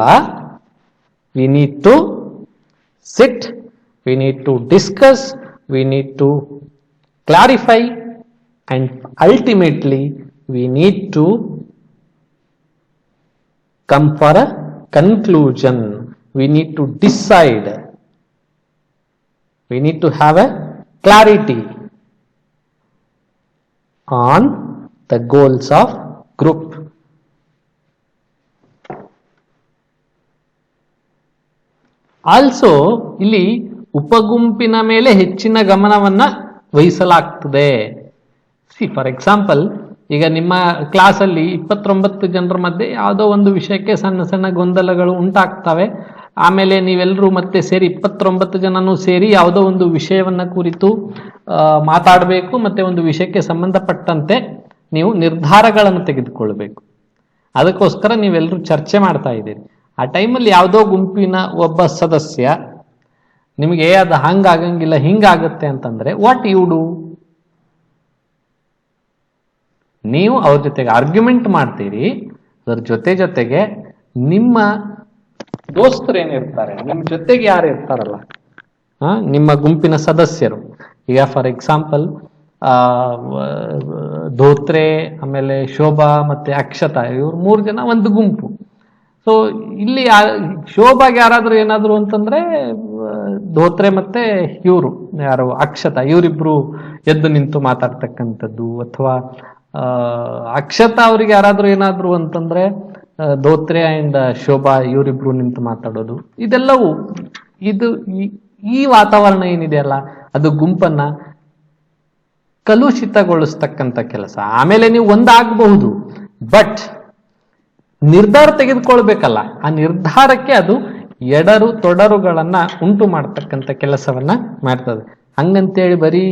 we need to sit, we need to discuss, we need to clarify and ultimately we need to come for a conclusion. We need to decide. We need to have a clarity on the goals of group. Also, ಇಲ್ಲಿ ಉಪಗುಂಪಿನ ಮೇಲೆ ಹೆಚ್ಚಿನ ಗಮನವನ್ನ ವಹಿಸಲಾಗ್ತದೆ. C for example, ಈಗ ನಿಮ್ಮ ಕ್ಲಾಸಲ್ಲಿ 29 ಜನರ ಮಧ್ಯೆ ಯಾವುದೋ ಒಂದು ವಿಷಯಕ್ಕೆ ಸಣ್ಣ ಸಣ್ಣ ಗೊಂದಲಗಳು ಉಂಟಾಗ್ತವೆ. ಆಮೇಲೆ ನೀವೆಲ್ಲರೂ ಮತ್ತೆ ಸೇರಿ 29 ಜನನು ಸೇರಿ ಯಾವುದೋ ಒಂದು ವಿಷಯವನ್ನ ಕುರಿತು ಮಾತಾಡಬೇಕು, ಮತ್ತೆ ಒಂದು ವಿಷಯಕ್ಕೆ ಸಂಬಂಧಪಟ್ಟಂತೆ ನೀವು ನಿರ್ಧಾರಗಳನ್ನು ತೆಗೆದುಕೊಳ್ಬೇಕು. ಅದಕ್ಕೋಸ್ಕರ ನೀವೆಲ್ಲರೂ ಚರ್ಚೆ ಮಾಡ್ತಾ ಇದ್ದೀರಿ. ಆ ಟೈಮಲ್ಲಿ ಯಾವುದೋ ಗುಂಪಿನ ಒಬ್ಬ ಸದಸ್ಯ ನಿಮಗೆ ಅದು ಹಂಗಾಗಂಗಿಲ್ಲ ಹಿಂಗಾಗತ್ತೆ ಅಂತಂದ್ರೆ ವಾಟ್ ಯು ಡೂ? ನೀವು ಅವ್ರ ಜೊತೆಗೆ ಆರ್ಗ್ಯುಮೆಂಟ್ ಮಾಡ್ತೀರಿ. ಅದರ ಜೊತೆಗೆ ನಿಮ್ಮ ದೋಸ್ತರು ಏನಿರ್ತಾರೆ, ನಿಮ್ಮ ಜೊತೆಗೆ ಯಾರು ಇರ್ತಾರಲ್ಲ, ನಿಮ್ಮ ಗುಂಪಿನ ಸದಸ್ಯರು, ಈಗ ಫಾರ್ ಎಕ್ಸಾಂಪಲ್ ಧೋತ್ರೆ, ಆಮೇಲೆ ಶೋಭಾ ಮತ್ತೆ ಅಕ್ಷತಾ, ಇವ್ರು 3 ಜನ ಒಂದು ಗುಂಪು. ಸೊ ಇಲ್ಲಿ ಶೋಭಾಗೆ ಯಾರಾದ್ರೂ ಏನಾದ್ರು ಅಂತಂದ್ರೆ ಧೋತ್ರೆ ಮತ್ತೆ ಇವರು ಯಾರು ಅಕ್ಷತಾ, ಇವರಿಬ್ರು ಎದ್ದು ನಿಂತು ಮಾತಾಡ್ತಕ್ಕಂಥದ್ದು, ಅಥವಾ ಅಕ್ಷತಾ ಅವ್ರಿಗೆ ಯಾರಾದ್ರೂ ಏನಾದ್ರು ಅಂತಂದ್ರೆ ಧೋತ್ರೆ ಅಂಡ್ ಶೋಭಾ ಇವರಿಬ್ರು ನಿಂತು ಮಾತಾಡೋದು. ಇದೆಲ್ಲವೂ ಈ ವಾತಾವರಣ ಏನಿದೆಯಲ್ಲ ಅದು ಗುಂಪನ್ನ ಕಲುಷಿತಗೊಳಿಸ್ತಕ್ಕಂಥ ಕೆಲಸ. ಆಮೇಲೆ ನೀವು ಒಂದಾಗಬಹುದು, ಬಟ್ ನಿರ್ಧಾರ ತೆಗೆದುಕೊಳ್ಬೇಕಲ್ಲ, ಆ ನಿರ್ಧಾರಕ್ಕೆ ಅದು ಎಡರು ತೊಡರುಗಳನ್ನ ಉಂಟು ಮಾಡ್ತಕ್ಕಂಥ ಕೆಲಸವನ್ನ ಮಾಡ್ತದೆ. ಹಂಗಂತೇಳಿ ಬರೀ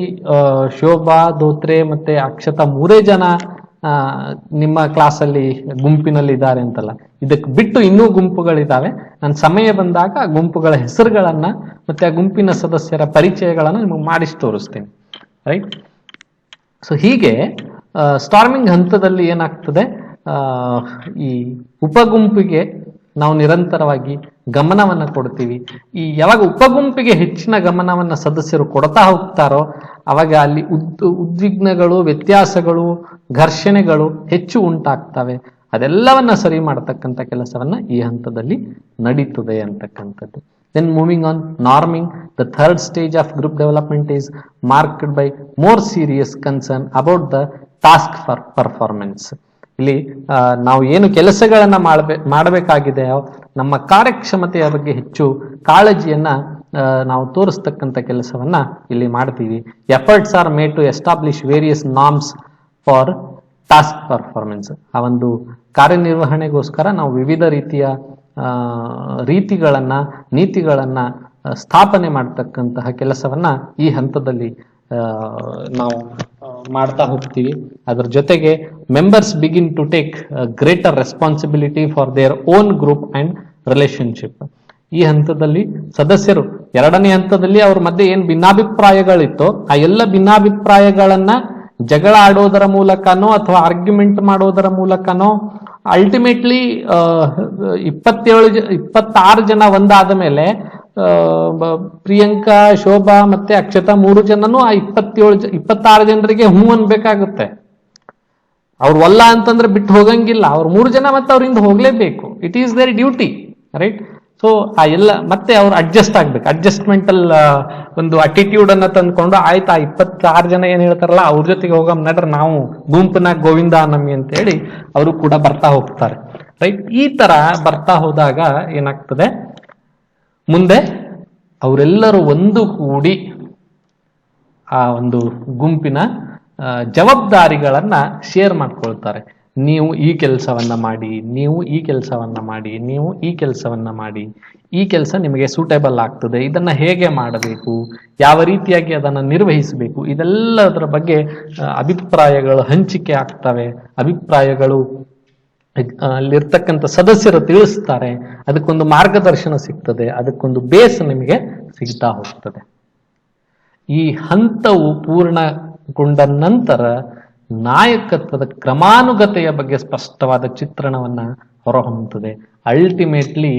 ಶೋಭಾ, ಧೋತ್ರೆ ಮತ್ತೆ ಅಕ್ಷತಾ 3 ಜನ ನಿಮ್ಮ ಕ್ಲಾಸಲ್ಲಿ ಗುಂಪಿನಲ್ಲಿ ಇದ್ದಾರೆ ಅಂತಲ್ಲ, ಇದಕ್ಕೆ ಬಿಟ್ಟು ಇನ್ನೂ ಗುಂಪುಗಳಿದ್ದಾವೆ. ನಾನು ಸಮಯ ಬಂದಾಗ ಆ ಗುಂಪುಗಳ ಹೆಸರುಗಳನ್ನ ಮತ್ತೆ ಆ ಗುಂಪಿನ ಸದಸ್ಯರ ಪರಿಚಯಗಳನ್ನ ನಿಮಗೆ ಮಾಡಿಸಿ ತೋರಿಸ್ತೇನೆ, ರೈಟ್? ಸೊ ಹೀಗೆ ಸ್ಟಾರ್ಮಿಂಗ್ ಹಂತದಲ್ಲಿ ಏನಾಗ್ತದೆ, ಈ ಉಪಗುಂಪಿಗೆ ನಾವು ನಿರಂತರವಾಗಿ ಗಮನವನ್ನ ಕೊಡ್ತೀವಿ. ಈ ಯಾವಾಗ ಉಪಗುಂಪಿಗೆ ಹೆಚ್ಚಿನ ಗಮನವನ್ನ ಸದಸ್ಯರು ಕೊಡ್ತಾ ಹೋಗ್ತಾರೋ ಅವಾಗ ಅಲ್ಲಿ ಉದ್ವಿಗ್ನಗಳು, ವ್ಯತ್ಯಾಸಗಳು, ಘರ್ಷಣೆಗಳು ಹೆಚ್ಚು ಉಂಟಾಗ್ತವೆ. ಅದೆಲ್ಲವನ್ನ ಸರಿ ಮಾಡತಕ್ಕಂಥ ಕೆಲಸವನ್ನ ಈ ಹಂತದಲ್ಲಿ ನಡೀತದೆ ಅಂತಕ್ಕಂಥದ್ದು. Then moving on, norming. The third stage of group development is marked by more serious concern about the task for performance. ಇಲ್ಲಿ ನಾವು ಏನು ಕೆಲಸಗಳನ್ನ ಮಾಡಬೇಕಾಗಿದೆಯೋ ನಮ್ಮ ಕಾರ್ಯಕ್ಷಮತೆಯ ಬಗ್ಗೆ ಹೆಚ್ಚು ಕಾಳಜಿಯನ್ನ ನಾವು ತೋರಿಸ್ತಕ್ಕಂಥ ಕೆಲಸವನ್ನ ಇಲ್ಲಿ ಮಾಡ್ತೀವಿ. Efforts are made to establish various norms for task performance. ಆ ಒಂದು ಕಾರ್ಯನಿರ್ವಹಣೆಗೋಸ್ಕರ ನಾವು ವಿವಿಧ ರೀತಿಯ ರೀತಿಗಳನ್ನ, ನೀತಿಗಳನ್ನ ಸ್ಥಾಪನೆ ಮಾಡತಕ್ಕಂತಹ ಕೆಲಸವನ್ನ ಈ ಹಂತದಲ್ಲಿ ನಾವು ಮಾಡ್ತಾ ಹೋಗ್ತೀವಿ. ಅದರ ಜೊತೆಗೆ members begin to take greater responsibility for their own group and relationship. ಈ ಹಂತದಲ್ಲಿ ಸದಸ್ಯರು ಎರಡನೇ ಹಂತದಲ್ಲಿ ಅವ್ರ ಮಧ್ಯೆ ಏನ್ ಭಿನ್ನಾಭಿಪ್ರಾಯಗಳಿತ್ತೋ ಆ ಎಲ್ಲ ಭಿನ್ನಾಭಿಪ್ರಾಯಗಳನ್ನ ಜಗಳ ಆಡೋದರ ಮೂಲಕನೋ ಅಥವಾ ಆರ್ಗ್ಯುಮೆಂಟ್ ಮಾಡೋದರ ಮೂಲಕನೋ ಅಲ್ಟಿಮೇಟ್ಲಿ 26 ಜನ ಒಂದಾದ ಮೇಲೆ ಪ್ರಿಯಾಂಕಾ, ಶೋಭಾ ಮತ್ತೆ ಅಕ್ಷತಾ 3 ಜನನು ಆ 26 ಜನರಿಗೆ ಹ್ಞೂ ಅನ್ಬೇಕಾಗುತ್ತೆ. ಅವ್ರು ಒಲ್ಲ ಅಂತಂದ್ರೆ ಬಿಟ್ಟು ಹೋಗಂಗಿಲ್ಲ. ಅವ್ರು 3 ಜನ ಮತ್ತೆ ಅವ್ರಿಂದ ಹೋಗ್ಲೇಬೇಕು. It is there duty, right? So ಆ ಎಲ್ಲ ಮತ್ತೆ ಅವ್ರು ಅಡ್ಜಸ್ಟ್ ಆಗ್ಬೇಕು. ಅಡ್ಜಸ್ಟ್ಮೆಂಟಲ್ ಒಂದು ಅಟಿಟ್ಯೂಡ್ ಅನ್ನ ತಂದ್ಕೊಂಡು ಆಯ್ತಾ 26 ಜನ ಏನ್ ಹೇಳ್ತಾರಲ್ಲ ಅವ್ರ ಜೊತೆಗೆ ಹೋಗಮ್ ನಡ್ರ, ನಾವು ಗುಂಪಿನಾಗ ಗೋವಿಂದ ನಮ್ಮಿ ಅಂತ ಹೇಳಿ ಅವರು ಕೂಡ ಬರ್ತಾ ಹೋಗ್ತಾರೆ, ರೈಟ್? ಈ ತರ ಬರ್ತಾ ಹೋದಾಗ ಏನಾಗ್ತದೆ, ಮುಂದೆ ಅವರೆಲ್ಲರೂ ಒಂದು ಕೂಡಿ ಆ ಒಂದು ಗುಂಪಿನ ಜವಾಬ್ದಾರಿಗಳನ್ನ ಶೇರ್ ಮಾಡ್ಕೊಳ್ತಾರೆ. ನೀವು ಈ ಕೆಲಸವನ್ನ ಮಾಡಿ, ನೀವು ಈ ಕೆಲಸವನ್ನ ಮಾಡಿ, ನೀವು ಈ ಕೆಲಸವನ್ನ ಮಾಡಿ, ಈ ಕೆಲಸ ನಿಮಗೆ ಸೂಟೇಬಲ್ ಆಗ್ತದೆ, ಇದನ್ನ ಹೇಗೆ ಮಾಡಬೇಕು, ಯಾವ ರೀತಿಯಾಗಿ ಅದನ್ನ ನಿರ್ವಹಿಸಬೇಕು, ಇದೆಲ್ಲದರ ಬಗ್ಗೆ ಅಭಿಪ್ರಾಯಗಳು ಹಂಚಿಕೆ ಆಗ್ತವೆ. ಅಭಿಪ್ರಾಯಗಳು ಅಲ್ಲಿರ್ತಕ್ಕಂಥ ಸದಸ್ಯರು ತಿಳಿಸ್ತಾರೆ. ಅದಕ್ಕೊಂದು ಮಾರ್ಗದರ್ಶನ ಸಿಗ್ತದೆ, ಅದಕ್ಕೊಂದು ಬೇಸ್ ನಿಮಗೆ ಸಿಗ್ತಾ ಹೋಗ್ತದೆ. ಈ ಹಂತವು ಪೂರ್ಣಗೊಂಡ ನಂತರ ನಾಯಕತ್ವದ ಕ್ರಮಾನುಗತೆಯ ಬಗ್ಗೆ ಸ್ಪಷ್ಟವಾದ ಚಿತ್ರಣವನ್ನ ಹೊರಹೊಮ್ಮುತ್ತದೆ. ಅಲ್ಟಿಮೇಟ್ಲಿ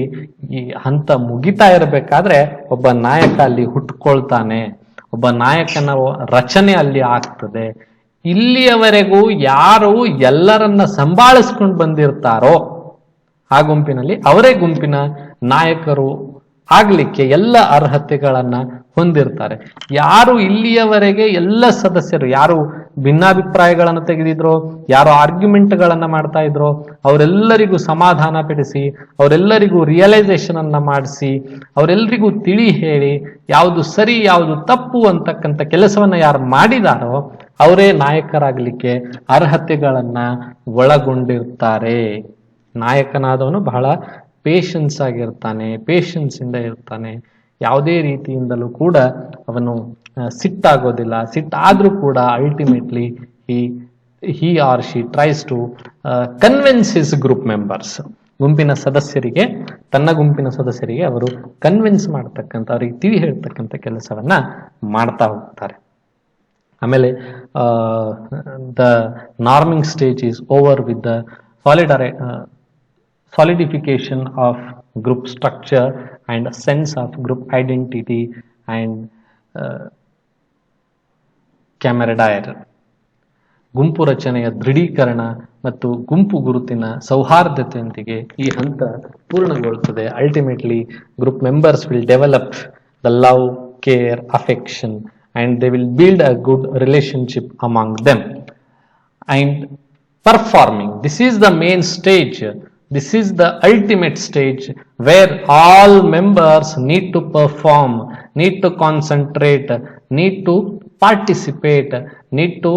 ಈ ಹಂತ ಮುಗಿತಾ ಇರಬೇಕಾದ್ರೆ ಒಬ್ಬ ನಾಯಕ ಅಲ್ಲಿ ಹುಟ್ಕೊಳ್ತಾನೆ, ಒಬ್ಬ ನಾಯಕನ ರಚನೆ ಅಲ್ಲಿ ಆಗ್ತದೆ. ಇಲ್ಲಿಯವರೆಗೂ ಯಾರು ಎಲ್ಲರನ್ನ ಸಂಭಾಳಿಸ್ಕೊಂಡು ಬಂದಿರ್ತಾರೋ ಆ ಗುಂಪಿನಲ್ಲಿ ಅವರೇ ಗುಂಪಿನ ನಾಯಕರು ಆಗ್ಲಿಕ್ಕೆ ಎಲ್ಲ ಅರ್ಹತೆಗಳನ್ನ ಹೊಂದಿರ್ತಾರೆ. ಯಾರು ಇಲ್ಲಿಯವರೆಗೆ ಎಲ್ಲ ಸದಸ್ಯರು ಯಾರು ಭಿನ್ನಾಭಿಪ್ರಾಯಗಳನ್ನು ತೆಗೆದಿದ್ರೋ, ಯಾರು ಆರ್ಗ್ಯುಮೆಂಟ್ಗಳನ್ನ ಮಾಡ್ತಾ ಇದ್ರೋ ಅವರೆಲ್ಲರಿಗೂ ಸಮಾಧಾನ ಪಡಿಸಿ, ಅವರೆಲ್ಲರಿಗೂ ರಿಯಲೈಸೇಷನ್ ಅನ್ನ ಮಾಡಿಸಿ, ಅವರೆಲ್ಲರಿಗೂ ತಿಳಿ ಹೇಳಿ ಯಾವುದು ಸರಿ ಯಾವುದು ತಪ್ಪು ಅಂತಕ್ಕಂಥ ಕೆಲಸವನ್ನ ಯಾರು ಮಾಡಿದಾರೋ ಅವರೇ ನಾಯಕರಾಗ್ಲಿಕ್ಕೆ ಅರ್ಹತೆಗಳನ್ನ ಒಳಗೊಂಡಿರ್ತಾರೆ. ನಾಯಕನಾದವನು ಬಹಳ ಪೇಷನ್ಸ್ ಆಗಿರ್ತಾನೆ, ಪೇಷನ್ಸ್ ಇಂದ ಇರ್ತಾನೆ. ಯಾವುದೇ ರೀತಿಯಿಂದಲೂ ಕೂಡ ಅವನು ಸಿಟ್ಟಾಗೋದಿಲ್ಲ. ಸಿಟ್ಟಾದ್ರೂ ಕೂಡ ultimately he or she tries to convince his group members. ಗುಂಪಿನ ಸದಸ್ಯರಿಗೆ, ತನ್ನ ಗುಂಪಿನ ಸದಸ್ಯರಿಗೆ ಅವರು ಕನ್ವಿನ್ಸ್ ಮಾಡ್ತಕ್ಕಂಥ, ಅವರಿಗೆ ತಿಳಿ ಹೇಳ್ತಕ್ಕಂಥ ಕೆಲಸವನ್ನ ಮಾಡ್ತಾ ಹೋಗ್ತಾರೆ. ಆಮೇಲೆ the norming stage is over with the solidification of group structure and a sense of group identity and camaraderie. ಗುಂಪು ರಚನೆಯ ದೃಢೀಕರಣ ಮತ್ತು ಗುಂಪು ಗುರುತಿನ ಸೌಹಾರ್ದತೆಯೊಂದಿಗೆ ಈ ಹಂತ ಪೂರ್ಣಗೊಳ್ಳುತ್ತದೆ. Ultimately group members will develop the love, care, affection and they will build a good relationship among them. And performing, this is the main stage. This is the ultimate stage where all members need to perform, need to concentrate, need to participate, need to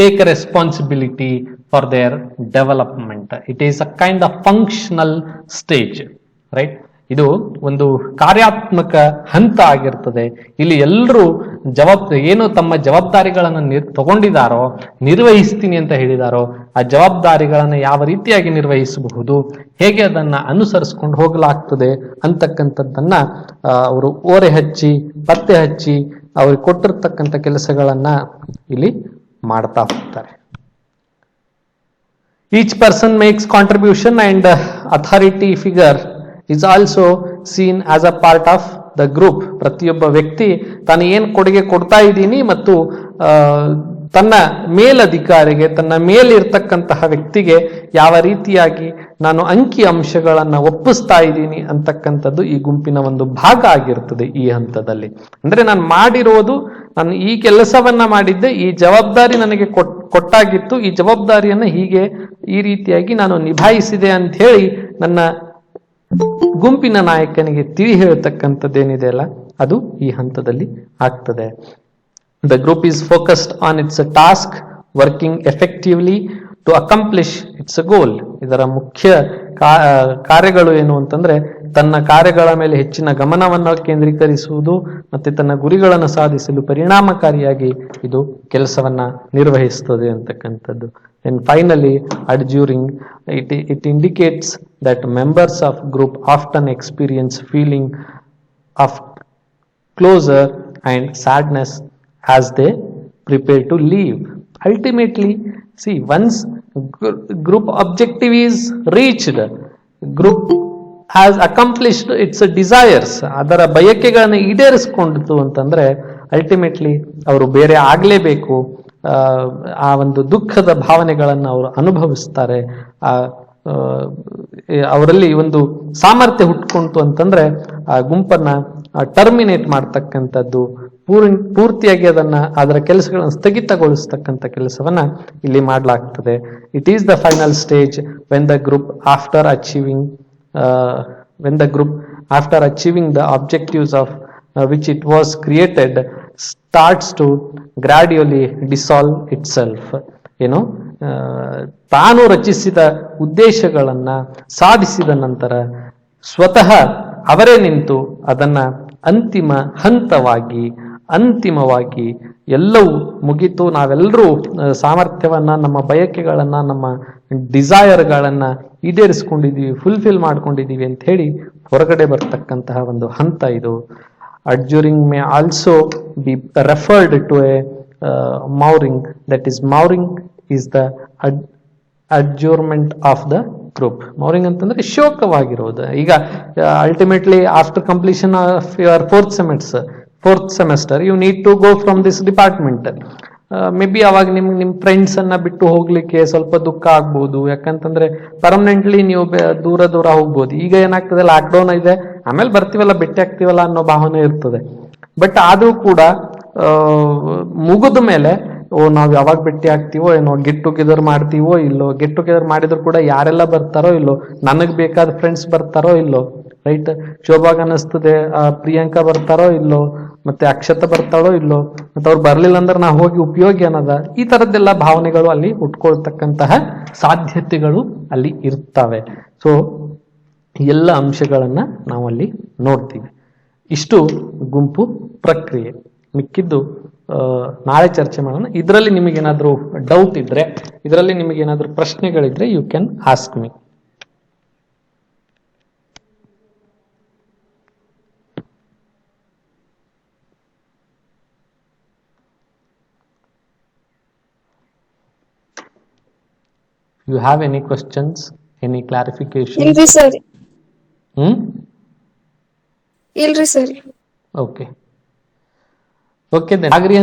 take a responsibility for their development. It is a kind of functional stage, right? ಇದು ಒಂದು ಕಾರ್ಯಾತ್ಮಕ ಹಂತ ಆಗಿರ್ತದೆ. ಇಲ್ಲಿ ಎಲ್ಲರೂ ಏನು ತಮ್ಮ ಜವಾಬ್ದಾರಿಗಳನ್ನು ತಗೊಂಡಿದಾರೋ, ನಿರ್ವಹಿಸ್ತೀನಿ ಅಂತ ಹೇಳಿದಾರೋ ಆ ಜವಾಬ್ದಾರಿಗಳನ್ನು ಯಾವ ರೀತಿಯಾಗಿ ನಿರ್ವಹಿಸಬಹುದು, ಹೇಗೆ ಅದನ್ನ ಅನುಸರಿಸ್ಕೊಂಡು ಹೋಗಲಾಗ್ತದೆ ಅಂತಕ್ಕಂಥದ್ದನ್ನ ಅವರು ಓರೆ ಹಚ್ಚಿ ಪತ್ತೆ ಹಚ್ಚಿ ಅವ್ರಿಗೆ ಕೊಟ್ಟಿರ್ತಕ್ಕಂಥ ಕೆಲಸಗಳನ್ನ ಇಲ್ಲಿ ಮಾಡ್ತಾ ಹೋಗ್ತಾರೆ. Each person makes contribution and authority figure is also seen as a part of the group. ಪ್ರತಿಯೊಬ್ಬ ವ್ಯಕ್ತಿ ತಾನು ಏನು ಕೊಡುಗೆ ಕೊಡ್ತಾ ಇದ್ದೀನಿ ಮತ್ತು ತನ್ನ ಮೇಲಧಿಕಾರಿಗೆ, ತನ್ನ ಮೇಲಿರ್ತಕ್ಕಂತಹ ವ್ಯಕ್ತಿಗೆ ಯಾವ ರೀತಿಯಾಗಿ ನಾನು ಅಂಕಿ ಅಂಶಗಳನ್ನ ಒಪ್ಪಿಸ್ತಾ ಇದ್ದೀನಿ ಅಂತಕ್ಕಂಥದ್ದು ಈ ಗುಂಪಿನ ಒಂದು ಭಾಗ ಆಗಿರ್ತದೆ ಈ ಹಂತದಲ್ಲಿ. ಅಂದ್ರೆ ನಾನು ಮಾಡಿರೋದು, ನಾನು ಈ ಕೆಲಸವನ್ನ ಮಾಡಿದ್ದೆ, ಈ ಜವಾಬ್ದಾರಿ ನನಗೆ ಕೊಟ್ಟಾಗಿತ್ತು, ಈ ಜವಾಬ್ದಾರಿಯನ್ನ ಹೀಗೆ ಈ ರೀತಿಯಾಗಿ ನಾನು ನಿಭಾಯಿಸಿದೆ ಅಂತ ಹೇಳಿ ನನ್ನ ಗುಂಪಿನ ನಾಯಕನಿಗೆ ತಿಳಿ ಹೇಳ್ತಕ್ಕಂಥದ್ದೇನಿದೆ ಅಲ್ಲ ಅದು ಈ ಹಂತದಲ್ಲಿ ಆಗ್ತದೆ. The group is focused on its task, working effectively to accomplish it's a goal. ಇದರ ಮುಖ್ಯ ಕಾರ್ಯಗಳು ಏನು ಅಂತಂದ್ರೆ ತನ್ನ ಕಾರ್ಯಗಳ ಮೇಲೆ ಹೆಚ್ಚಿನ ಗಮನವನ್ನು ಕೇಂದ್ರೀಕರಿಸುವುದು ಮತ್ತೆ ತನ್ನ ಗುರಿಗಳನ್ನು ಸಾಧಿಸಲು ಪರಿಣಾಮಕಾರಿಯಾಗಿ ಇದು ಕೆಲಸವನ್ನ ನಿರ್ವಹಿಸುತ್ತದೆ ಅಂತಕ್ಕಂಥದ್ದು. And finally, adjuring, it indicates that members of group often experience feeling of closure and sadness as they prepare to leave. Ultimately, see, once group objective is reached, group has accomplished its desires, ಅದರ ಬಯಕೆಗಳನ್ನು ಈಡೇರಿಸಿಕೊಂಡಿತು ಅಂತಂದ್ರೆ ultimately ಅವರು ಬೇರೆ ಆಗ್ಲೇಬೇಕು. ಆ ಒಂದು ದುಃಖದ ಭಾವನೆಗಳನ್ನು ಅವರು ಅನುಭವಿಸ್ತಾರೆ. ಅವರಲ್ಲಿ ಒಂದು ಸಾಮರ್ಥ್ಯ ಹುಟ್ಕೊಂತು ಅಂತಂದ್ರೆ ಆ ಗುಂಪನ್ನ ಟರ್ಮಿನೇಟ್ ಮಾಡ್ತಕ್ಕಂಥದ್ದು, ಪೂರ್ತಿಯಾಗಿ ಅದರ ಕೆಲಸಗಳನ್ನು ಸ್ಥಗಿತಗೊಳಿಸ್ತಕ್ಕಂಥ ಕೆಲಸವನ್ನ ಇಲ್ಲಿ ಮಾಡಲಾಗ್ತದೆ. It is the final stage when the group after achieving the objectives of which it was created starts to gradually dissolve itself. ತಾನು ರಚಿಸಿದ ಉದ್ದೇಶಗಳನ್ನ ಸಾಧಿಸಿದ ನಂತರ ಸ್ವತಃ ಅವರೇ ನಿಂತು ಅದನ್ನ ಅಂತಿಮವಾಗಿ ಎಲ್ಲವೂ ಮುಗಿತು, ನಾವೆಲ್ಲರೂ ಸಾಮರ್ಥ್ಯವನ್ನ, ನಮ್ಮ ಬಯಕೆಗಳನ್ನ, ನಮ್ಮ ಡಿಸೈರ್ಗಳನ್ನ ಈಡೇರಿಸ್ಕೊಂಡಿದೀವಿ, ಫುಲ್ಫಿಲ್ ಮಾಡ್ಕೊಂಡಿದೀವಿ ಅಂತ ಹೇಳಿ ಹೊರಗಡೆ ಬರ್ತಕ್ಕಂತಹ ಒಂದು ಹಂತ ಇದು. Adjuring may also be referred to a mouring. That is, mouring is the adjournment of the group. Mouring ಅಂತಂದ್ರೆ ಶೋಕವಾಗಿರೋದು. ಈಗ ultimately after completion of your fourth semester you need to go from this department. May be ಅವಾಗ ನಿಮ್ friends ಅನ್ನ ಬಿಟ್ಟು ಹೋಗ್ಲಿಕ್ಕೆ ಸ್ವಲ್ಪ ದುಃಖ ಆಗ್ಬೋದು. ಯಾಕಂತಂದ್ರೆ ಪರ್ಮನೆಂಟ್ಲಿ ನೀವು ದೂರ ಹೋಗ್ಬೋದು. ಈಗ ಏನಾಗ್ತದೆ, ಲಾಕ್ ಡೌನ್ ಇದೆ, ಆಮೇಲೆ ಬರ್ತೀವಲ್ಲ, ಭೇಟಿ ಆಗ್ತೀವಲ್ಲ ಅನ್ನೋ ಭಾವನೆ ಇರ್ತದೆ. ಬಟ್ ಆದ್ರೂ ಕೂಡ ಮುಗಿದ ಮೇಲೆ ನಾವು ಯಾವಾಗ ಭೇಟಿ ಆಗ್ತೀವೋ ಏನೋ, ಗೆಟ್ ಟುಗೆದರ್ ಮಾಡ್ತೀವೋ ಇಲ್ಲೋ, ಗೆಟ್ ಟುಗೆದರ್ ಮಾಡಿದ್ರು ಕೂಡ ಯಾರೆಲ್ಲ ಬರ್ತಾರೋ ಇಲ್ಲೋ, ನನಗ್ ಬೇಕಾದ ಫ್ರೆಂಡ್ಸ್ ಬರ್ತಾರೋ ಇಲ್ಲೋ, ರೈಟ್? ಶೋಭಾಗ್ ಅನ್ನಿಸ್ತದೆ ಪ್ರಿಯಾಂಕಾ ಬರ್ತಾರೋ ಇಲ್ಲೋ, ಮತ್ತೆ ಅಕ್ಷತ ಬರ್ತಾಳೋ ಇಲ್ಲೋ, ಮತ್ತೆ ಅವ್ರು ಬರ್ಲಿಲ್ಲ ಅಂದ್ರೆ ನಾ ಹೋಗಿ ಉಪಯೋಗಿ ಅನ್ನೋದ, ಈ ತರದ್ದೆಲ್ಲ ಭಾವನೆಗಳು ಅಲ್ಲಿ ಹುಟ್ಕೊಳ್ತಕ್ಕಂತಹ ಸಾಧ್ಯತೆಗಳು ಅಲ್ಲಿ ಇರ್ತವೆ. ಸೊ ಎಲ್ಲ ಅಂಶಗಳನ್ನ ನಾವಲ್ಲಿ ನೋಡ್ತೀವಿ. ಇಷ್ಟು ಗುಂಪು ಪ್ರಕ್ರಿಯೆ. ಮಿಕ್ಕಿದ್ದು ನಾಳೆ ಚರ್ಚೆ ಮಾಡೋಣ. ಇದರಲ್ಲಿ ನಿಮಗೇನಾದ್ರೂ ಡೌಟ್ ಇದ್ರೆ, ಇದರಲ್ಲಿ ನಿಮಗೇನಾದ್ರೂ ಪ್ರಶ್ನೆಗಳಿದ್ರೆ you can ask me. You have any questions, any clarification? Ilri sir. Ilri sir. Okay then. Agree.